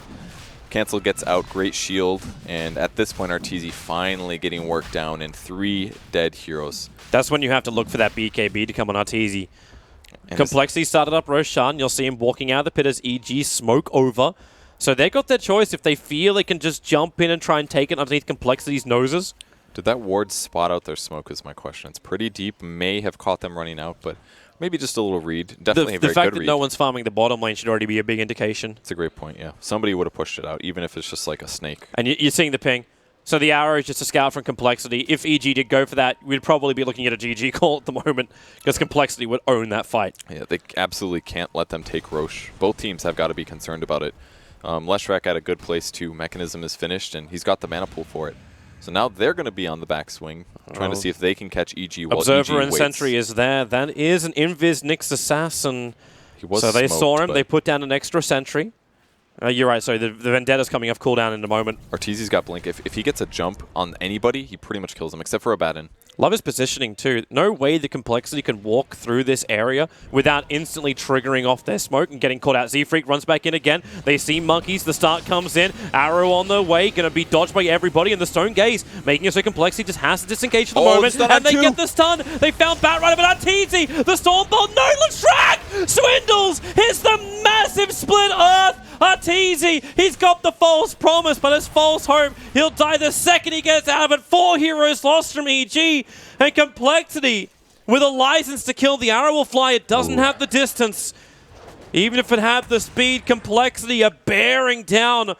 Cancel gets out, great shield, and at this point Arteezy finally getting work down in 3 dead heroes. That's when you have to look for that BKB to come on Arteezy. Complexity started up Roshan. You'll see him walking out of the pit as EG smoke over. So they got their choice if they feel they can just jump in and try and take it underneath Complexity's noses. Did that ward spot out their smoke is my question. It's pretty deep, may have caught them running out, but maybe just a little read. Definitely a very good read. The fact that no one's farming the bottom lane should already be a big indication. It's a great point, yeah. Somebody would have pushed it out, even if it's just like a snake. And you're seeing the ping. So the arrow is just a scout from Complexity. If EG did go for that, we'd probably be looking at a GG call at the moment because Complexity would own that fight. Yeah, they absolutely can't let them take Roche. Both teams have got to be concerned about it. Leshrac at a good place too. Mechanism is finished, and he's got the mana pool for it. So now they're going to be on the backswing, trying to see if they can catch EG while Observer EG and waits. Sentry is there. That is an Invis Nyx Assassin. So they saw him. They put down an extra Sentry. You're right. So the Vendetta's coming off cooldown in a moment. Arteezy's got Blink. If he gets a jump on anybody, he pretty much kills them, except for Abaddon. Love his positioning too. No way the Complexity can walk through this area without instantly triggering off their smoke and getting caught out. Z-Freak runs back in again. They see Monkeys. The start comes in. Arrow on the way. Going to be dodged by everybody. And the Stone Gaze making it so Complexity just has to disengage for the moment. And they get the stun. They found Bat Rider, but Arteezy. The Stormbolt. No, Leshrac! Swindles hits the massive split earth. Arteezy, he's got the false promise, but it's false hope. He'll die the second he gets out of it. 4 heroes lost from EG. And Complexity, with a license to kill, the arrow will fly. It doesn't have the distance. Even if it had the speed, Complexity are bearing down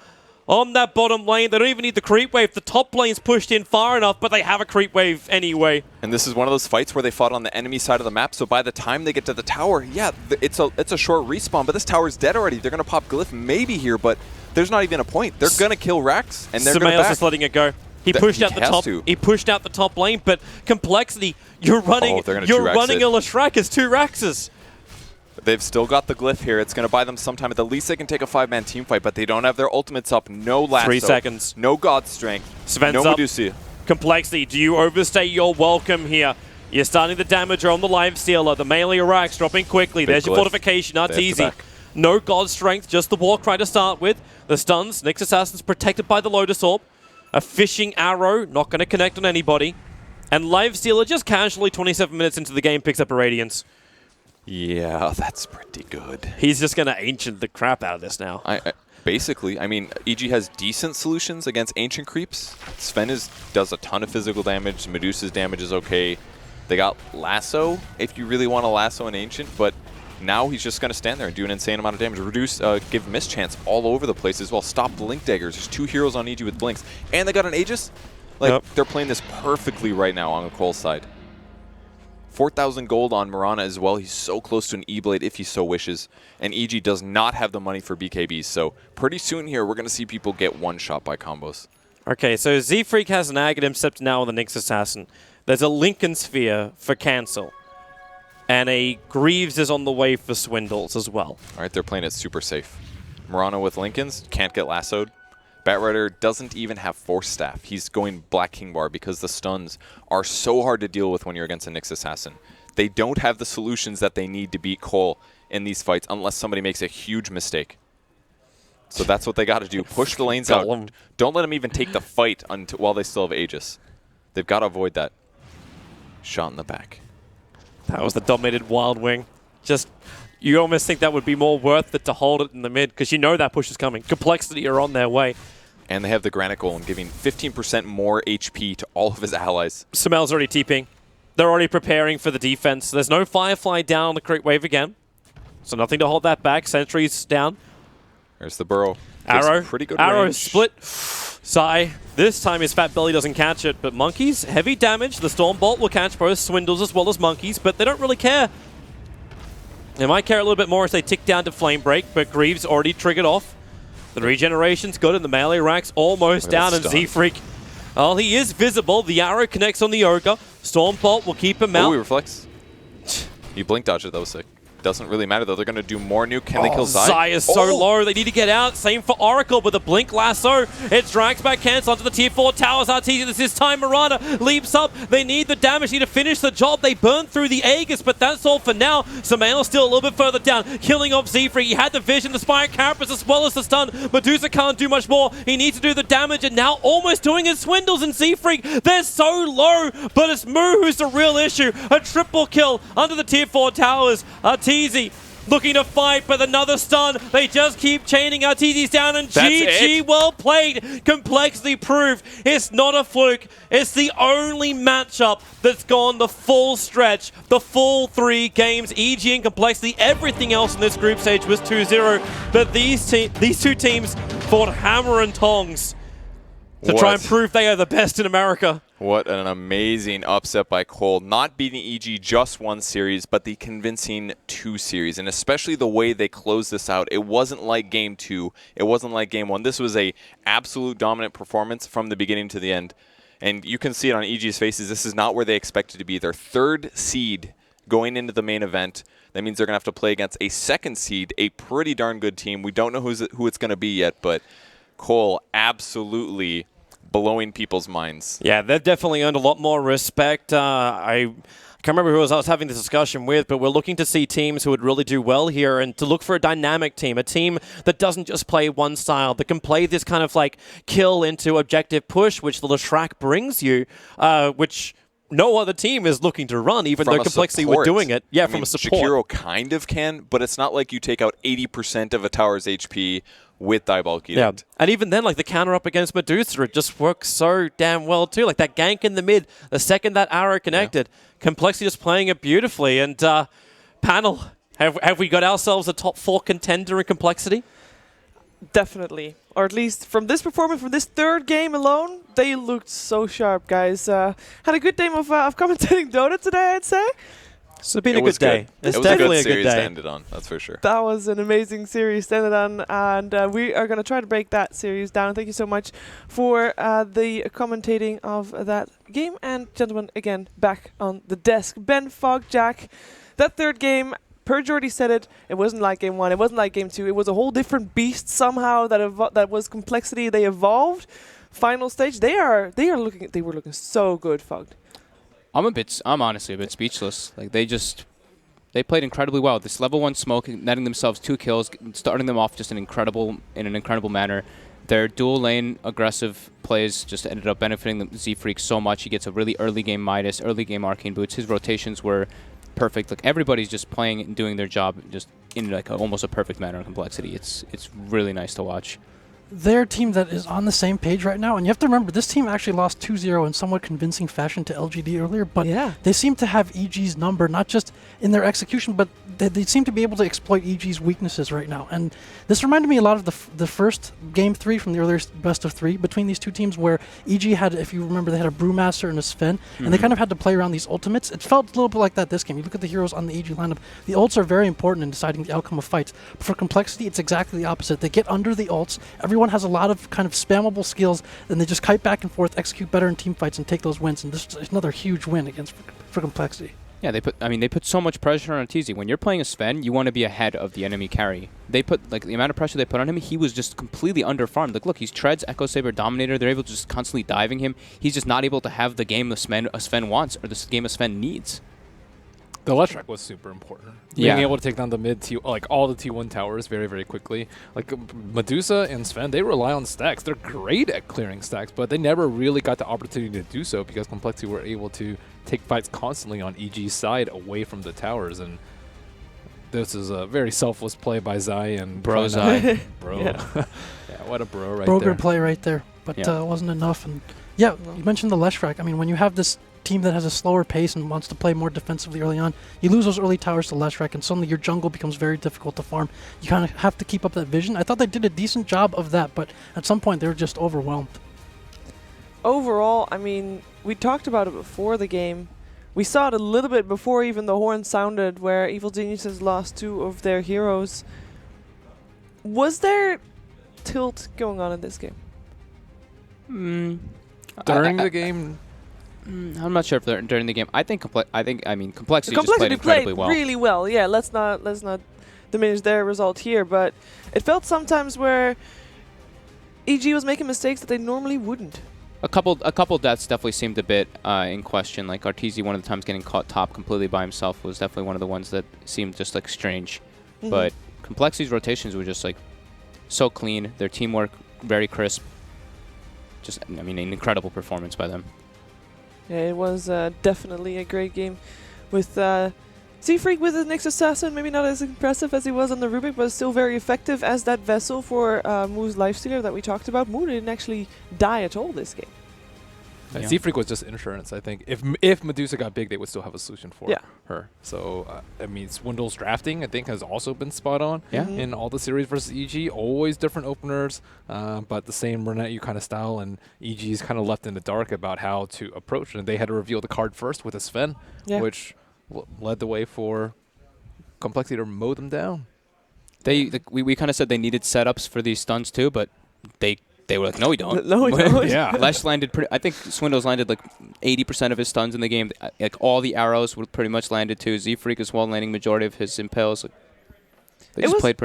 on that bottom lane. They don't even need the creep wave. The top lane's pushed in far enough, but they have a creep wave anyway. And this is one of those fights where they fought on the enemy side of the map, so by the time they get to the tower, yeah, it's a short respawn, but this tower's dead already. They're going to pop Glyph maybe here, but there's not even a point. They're going to kill Rax, and they're going to back. just letting it go. He pushed out the top. He pushed out the top lane, but Complexity, you're running a Leshrac as 2 Raxes. They've still got the Glyph here. It's going to buy them some time. At the least they can take a 5-man team fight, but they don't have their ultimates up. No lasso. 3 seconds. No God Strength. Sven's no up. Medusa. Complexity, do you overstay your welcome here? You're starting the damager on the Live Stealer. The melee Arax dropping quickly. There's your fortification. Arteezy. No God Strength, just the War Cry to start with. The stuns. Nyx Assassin's protected by the Lotus Orb. A fishing arrow, not going to connect on anybody. And Lifestealer just casually 27 minutes into the game picks up a Radiance. Yeah, that's pretty good. He's just going to Ancient the crap out of this now. Basically, I mean, EG has decent solutions against Ancient creeps. Sven does a ton of physical damage. Medusa's damage is okay. They got Lasso, if you really want to Lasso an Ancient, but now he's just going to stand there and do an insane amount of damage. Give mischance all over the place as well. Stop the Link Daggers. There's 2 heroes on EG with Blinks. And they got an Aegis. Like, they're playing this perfectly right now on the Cole side. 4,000 gold on Mirana as well. He's so close to an E-Blade if he so wishes. And EG does not have the money for BKBs. So pretty soon here, we're going to see people get one-shot by combos. Okay, so Z-Freak has an Aghanim Scepter now with the Nyx Assassin. There's a Lincoln Sphere for cancel. And a Greaves is on the way for Swindles as well. All right, they're playing it super safe. Mirana with Lincolns, can't get lassoed. Batrider doesn't even have Force Staff. He's going Black King Bar because the stuns are so hard to deal with when you're against a Nyx Assassin. They don't have the solutions that they need to beat Cole in these fights unless somebody makes a huge mistake. So that's what they got to do. Push the lanes out. Don't let them even take the fight while they still have Aegis. They've got to avoid that. Shot in the back. That was the dominated Wild Wing. Just, you almost think that would be more worth it to hold it in the mid because you know that push is coming. Complexity are on their way. And they have the Granite Golem giving 15% more HP to all of his allies. Sumel's already TPing. They're already preparing for the defense. There's no Firefly down on the crit wave again. So nothing to hold that back. Sentry's down. There's the Burrow. Arrow. Pretty good Arrow range. split. Sai. This time his Fat Belly doesn't catch it, but Monkeys, heavy damage. The Storm Bolt will catch both Swindles as well as Monkeys, but they don't really care. They might care a little bit more as they tick down to Flame Break, but Greaves already triggered off. The regeneration's good, and the melee rack's almost down, and Z-Freak, well, he is visible. The arrow connects on the Ogre. Storm Bolt will keep him out. Oh, he reflects. He blink dodged it. That was sick. Doesn't really matter, though. They're going to do more nuke. Can they kill Zai? Zai is so low. They need to get out. Same for Oracle with a Blink Lasso. It drags back cancel onto the tier 4 towers. Artesian this time. Mirana leaps up. They need the damage. Need to finish the job. They burn through the Aegis, but that's all for now. Sumail's still a little bit further down. Killing off Z-Freak. He had the vision, the Spire Carapace, as well as the stun. Medusa can't do much more. He needs to do the damage, and now almost doing his Swindles and Z-Freak. They're so low, but it's Moo who's the real issue. A triple kill under the tier 4 towers. Artesi looking to fight, but another stun. They just keep chaining. Artesi's down, and GG, well played. Complexity proved it's not a fluke. It's the only matchup that's gone the full stretch, the full 3 games. EG and Complexity, everything else in this group stage was 2-0, but these two teams fought hammer and tongs to try and prove they are the best in America. What an amazing upset by Cole. Not beating EG just 1 series, but the convincing 2 series. And especially the way they closed this out. It wasn't like Game 2. It wasn't like Game 1. This was a absolute dominant performance from the beginning to the end. And you can see it on EG's faces. This is not where they expected to be. Their 3rd seed going into the main event. That means they're going to have to play against a 2nd seed, a pretty darn good team. We don't know who it's going to be yet, but Cole absolutely blowing people's minds. Yeah, they've definitely earned a lot more respect. I can't remember who I was having this discussion with, but we're looking to see teams who would really do well here and to look for a dynamic team, a team that doesn't just play one style, that can play this kind of like kill into objective push, which the Leshrac brings you, which no other team is looking to run, even though Complexity were doing it. Yeah, from a support. Shakiro kind of can, but it's not like you take out 80% of a tower's HP with Diabolic Edict. Yeah, and even then, like the counter up against Medusa, it just works so damn well too. Like that gank in the mid, the second that arrow connected, Complexity just playing it beautifully. And panel, have we got ourselves a top 4 contender in Complexity? Definitely. Or at least from this performance, from this 3rd game alone, they looked so sharp, guys. Had a good day of commentating Dota today, I'd say. It's been a good day. It's definitely a good day. To end it on, that's for sure. That was an amazing series to end it on, and we are going to try to break that series down. Thank you so much for the commentating of that game. And gentlemen, again, back on the desk. Ben, Fog, Jack, that 3rd game, Purge already said it. It wasn't like Game 1. It wasn't like Game 2. It was a whole different beast somehow that was Complexity. They evolved. Final stage, they were looking so good, Fogged. I'm honestly a bit speechless. Like they played incredibly well. This level 1 smoke, netting themselves 2 kills, starting them off just in an incredible manner. Their dual lane aggressive plays just ended up benefiting the Z-Freak so much. He gets a really early game Midas, early game Arcane Boots. His rotations were perfect. Like everybody's just playing and doing their job just in like almost a perfect manner of complexity. It's really nice to watch. They're a team that is on the same page right now, and you have to remember this team actually lost 2-0 in somewhat convincing fashion to LGD earlier, but they seem to have EG's number, not just in their execution, but they seem to be able to exploit EG's weaknesses right now. And this reminded me a lot of the first Game 3 from the earlier best of 3 between these two teams, where EG had, if you remember, they had a Brewmaster and a Sven, and they kind of had to play around these ultimates. It felt a little bit like that this game. You look at the heroes on the EG lineup, the ults are very important in deciding the outcome of fights. But for complexity, it's exactly the opposite. They get under the ults, everyone has a lot of kind of spammable skills, and they just kite back and forth, execute better in team fights, and take those wins. And this is another huge win against for complexity. Yeah, they put so much pressure on Arteezy. When you're playing a Sven, you want to be ahead of the enemy carry. They put like the amount of pressure they put on him, he was just completely underfarmed. Like look, he's Treads, Echo Saber, Dominator. They're able to just constantly diving him. He's just not able to have the game a Sven wants or the game a Sven needs. The Leshrac was super important. Yeah. Being able to take down the mid T, like all the T1 towers very, very quickly. Like Medusa and Sven, they rely on stacks. They're great at clearing stacks, but they never really got the opportunity to do so because Complexity were able to take fights constantly on EG's side away from the towers. And this is a very selfless play by Zai and Bro Zai. Bro. Yeah. Yeah, what a bro right Broker there. play right there, but Yeah. it wasn't enough. And yeah, you mentioned the Leshrac. I mean, when you have this team that has a slower pace and wants to play more defensively early on, you lose those early towers to Leshrac, and suddenly your jungle becomes very difficult to farm. You kind of have to keep up that vision. I thought they did a decent job of that, but at some point they were just overwhelmed. Overall, I mean, we talked about it before the game. We saw it a little bit before even the horn sounded, where Evil Geniuses lost 2 of their heroes. Was there tilt going on in this game? During the game, I'm not sure if they're during the game. I think Complexity just played Complexity incredibly well. really well. Yeah, let's not diminish their result here, but it felt sometimes where EG was making mistakes that they normally wouldn't. A couple deaths definitely seemed a bit in question. Like Arteezy, one of the times getting caught top completely by himself was definitely one of the ones that seemed just like strange. But Complexity's rotations were just like so clean. Their teamwork very crisp. Just I mean, an incredible performance by them. Yeah, it was definitely a great game with Z-Freak with his Nyx Assassin, maybe not as impressive as he was on the Rubik, but still very effective as that vessel for Moo's Lifestealer that we talked about. Moo didn't actually die at all this game. Yeah. Z-Freak was just insurance, I think. If Medusa got big, they would still have a solution for her. So, I mean, Swindle's drafting, I think, has also been spot on in all the series versus EG. Always different openers, but the same Renettu kind of style, and EG's kind of left in the dark about how to approach it. And they had to reveal the card first with a Sven, which led the way for Complexity to mow them down. We kind of said they needed setups for these stuns too, but they were like, no, we don't. No, we don't. Yeah. Lesh landed I think Swindle's landed like 80% of his stuns in the game. Like all the arrows were pretty much landed too. Z-Freak as well, landing majority of his impales. Like, they just played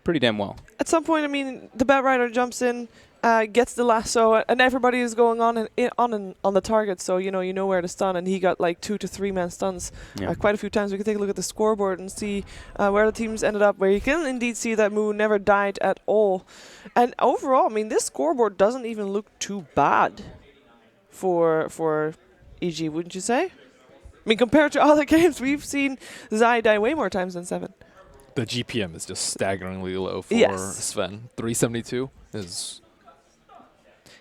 pretty damn well. At some point, I mean, the Bat Rider jumps in, gets the lasso, and everybody is going on the target. So you know where to stun, and he got like 2 to 3 man stuns quite a few times. We can take a look at the scoreboard and see where the teams ended up. Where you can indeed see that Moo never died at all. And overall, I mean, this scoreboard doesn't even look too bad for EG, wouldn't you say? I mean, compared to other games, we've seen Zai die way more times than 7. The GPM is just staggeringly low for Sven. 372 is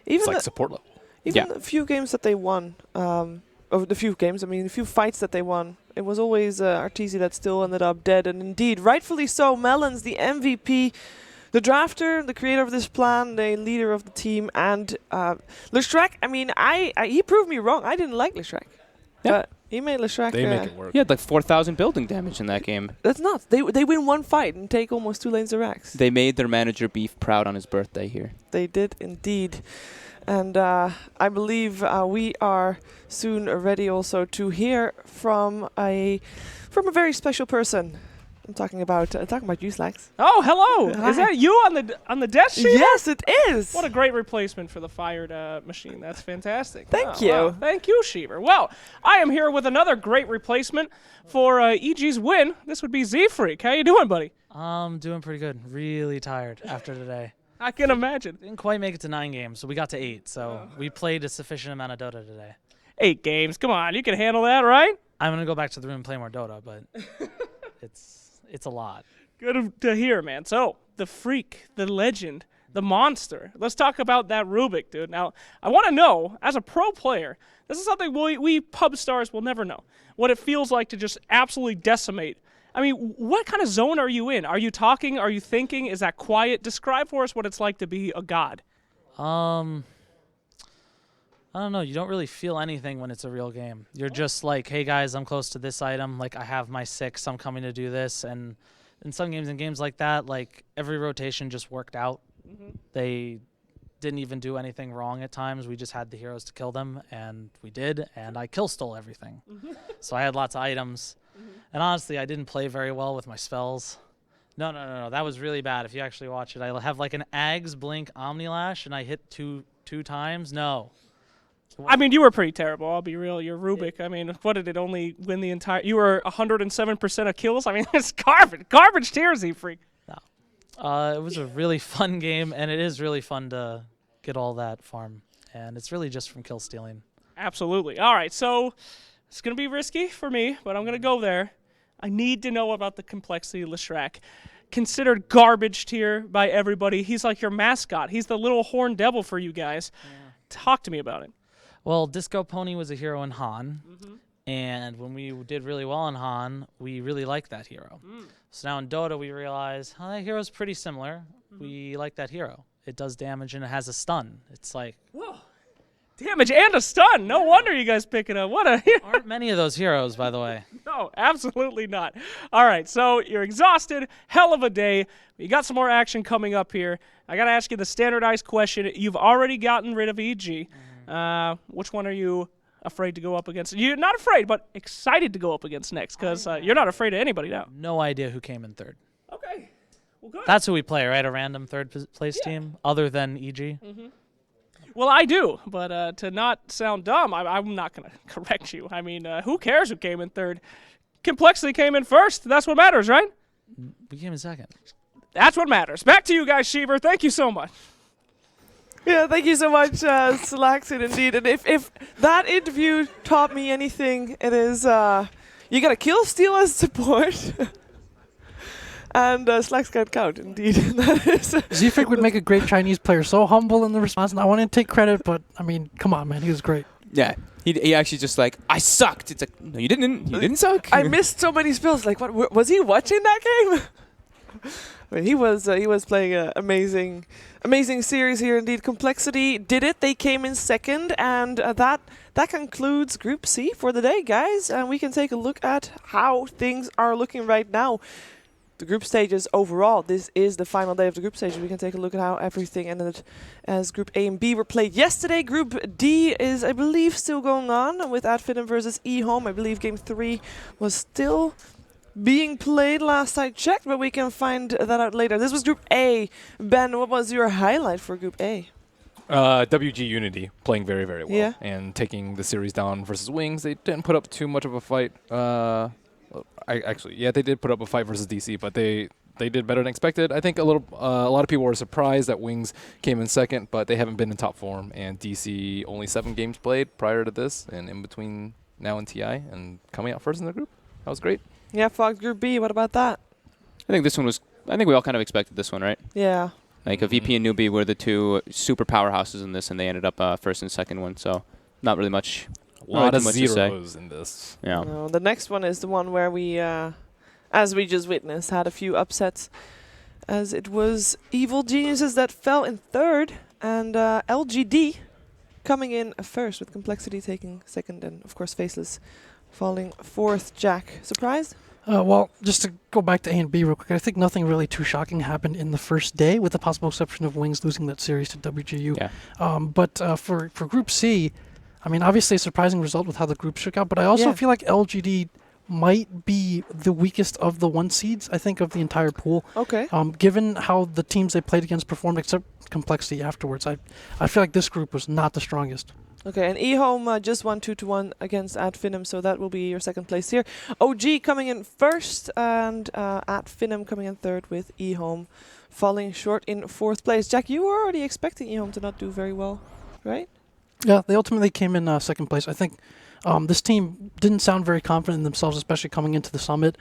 it's like support level. Even the few games that they won, of the few games, I mean, the few fights that they won, it was always Arteezy that still ended up dead. And indeed, rightfully so, Melons, the MVP, the drafter, the creator of this plan, the leader of the team, and Leshrac, I mean, he proved me wrong. I didn't like Leshrac. Yeah. But he made Leshrac. They make it work. He had like 4,000 building damage in that game. That's nuts. They win one fight and take almost 2 lanes of racks. They made their manager Beef proud on his birthday here. They did indeed. And I believe we are soon ready also to hear from a very special person. I'm talking about you, Slacks. Oh, hello! Hi. Is that you on the desk sheet? Yes, it is. What a great replacement for the fired machine. That's fantastic. Thank Oh, you. wow. Thank you, Sheever. Well, I am here with another great replacement for EG's win. This would be Z-Freak. How you doing, buddy? I'm doing pretty good. Really tired after today. I can imagine. Didn't quite make it to 9 games, so we got to 8. So we played a sufficient amount of Dota today. 8 games. Come on, you can handle that, right? I'm gonna go back to the room and play more Dota, but it's a lot. Good to hear, man. So, the freak, the legend, the monster. Let's talk about that Rubik, dude. Now, I want to know, as a pro player, this is something we pub stars will never know, what it feels like to just absolutely decimate. I mean, what kind of zone are you in? Are you talking? Are you thinking? Is that quiet? Describe for us what it's like to be a god. I don't know. You don't really feel anything when it's a real game. You're just like, hey guys, I'm close to this item. Like I have my 6. I'm coming to do this. And in some games, like that, like every rotation just worked out. They didn't even do anything wrong at times. We just had the heroes to kill them, and we did. And I kill stole everything. So I had lots of items. And honestly, I didn't play very well with my spells. No. That was really bad. If you actually watch it, I have like an Ags Blink Omnilash, and I hit two times. No. I mean, you were pretty terrible. I'll be real. You're Rubik. I mean, what did it only win the entire? You were 107% of kills. I mean, it's garbage tears, you freak. No. It was a really fun game, and it is really fun to get all that farm. And it's really just from kill stealing. Absolutely. All right, so it's going to be risky for me, but I'm going to go there. I need to know about the complexity of Leshrac. Considered garbage tier by everybody. He's like your mascot. He's the little horned devil for you guys. Yeah. Talk to me about it. Well, Disco Pony was a hero in Han, and when we did really well in Han, we really liked that hero. So now in Dota, we realize, that hero's pretty similar. We like that hero. It does damage, and it has a stun. It's like... Whoa. Damage and a stun. No wonder you guys pick it up. What a... Aren't many of those heroes, by the way. No, absolutely not. All right, so you're exhausted. Hell of a day. You got some more action coming up here. I got to ask you the standardized question. You've already gotten rid of EG. Which one are you afraid to go up against? You're not afraid, but excited to go up against next, because you're not afraid of anybody now. No idea who came in 3rd. Okay. Well, good. That's who we play, right? A random 3rd place team, other than EG? Well, I do, but to not sound dumb, I'm not going to correct you. I mean, who cares who came in 3rd? Complexity came in 1st. That's what matters, right? We came in 2nd. That's what matters. Back to you guys, Sheever. Thank you so much. Yeah, thank you so much, Slaxid, indeed. And if that interview taught me anything, it is you gotta kill steal as support. And Slacks can't count, indeed. That is Zfig would make a great Chinese player, so humble in the response. And I want to take credit, but I mean, come on, man, he was great. Yeah, he actually just like, I sucked. It's like, no, you didn't. You didn't suck. I missed so many spells. Like, what was he watching that game? I mean, he was playing an amazing series here indeed. Complexity did it. They came in 2nd, and that concludes Group C for the day, guys. And we can take a look at how things are looking right now. The group stages overall. This is the final day of the group stage. We can take a look at how everything ended as Group A and B were played yesterday. Group D is, I believe, still going on with Adfidem versus eHome. I believe Game 3 was still being played last I checked, but we can find that out later. This was Group A. Ben, what was your highlight for Group A? WG Unity playing very, very well and taking the series down versus Wings. They didn't put up too much of a fight. They did put up a fight versus DC, but they did better than expected. I think a lot of people were surprised that Wings came in 2nd, but they haven't been in top form. And DC only 7 games played prior to this, and in between now and TI, and coming out 1st in the group. That was great. Yeah, Fox Group B. What about that? I think this one was. I think we all kind of expected this one, right? Yeah. Like a VP and Newbie were the 2 super powerhouses in this, and they ended up 1st and 2nd one. So not really much. A lot of zeros in this. Yeah. No, the next one is the one where we, as we just witnessed, had a few upsets, as it was Evil Geniuses that fell in 3rd, and LGD coming in 1st, with Complexity taking 2nd, and of course Faceless falling 4th. Jack, surprised? Well, just to go back to A and B real quick, I think nothing really too shocking happened in the first day, with the possible exception of Wings losing that series to WGU. Yeah. But for Group C, I mean, obviously a surprising result with how the group shook out, but I also feel like LGD might be the weakest of the 1 seeds, I think, of the entire pool. Okay. Given how the teams they played against performed, except Complexity afterwards, I feel like this group was not the strongest. Okay, and eHome just won 2-1 against Adfinum, so that will be your second place here. OG coming in first, and Adfinum coming in third with eHome falling short in fourth place. Jack, you were already expecting eHome to not do very well, right? Yeah, they ultimately came in second place. I think this team didn't sound very confident in themselves, especially coming into the summit.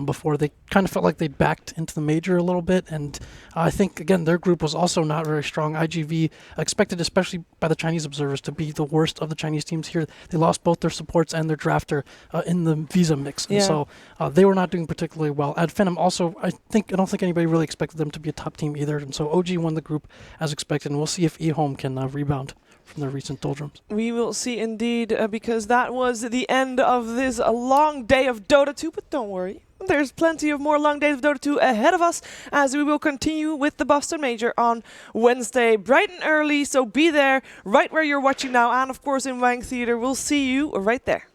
Before they kind of felt like they backed into the major a little bit, and I think again their group was also not very strong. IGV expected, especially by the Chinese observers, to be the worst of the Chinese teams here. They lost both their supports and their drafter in the visa mix, and so they were not doing particularly well. Adfinum also, I don't think anybody really expected them to be a top team either, and so OG won the group as expected. And we'll see if eHome can rebound from their recent doldrums. We will see indeed, because that was the end of this long day of Dota 2, but don't worry. There's plenty of more long days of Dota 2 ahead of us, as we will continue with the Boston Major on Wednesday, bright and early, so be there right where you're watching now, and of course in Wang Theater. We'll see you right there.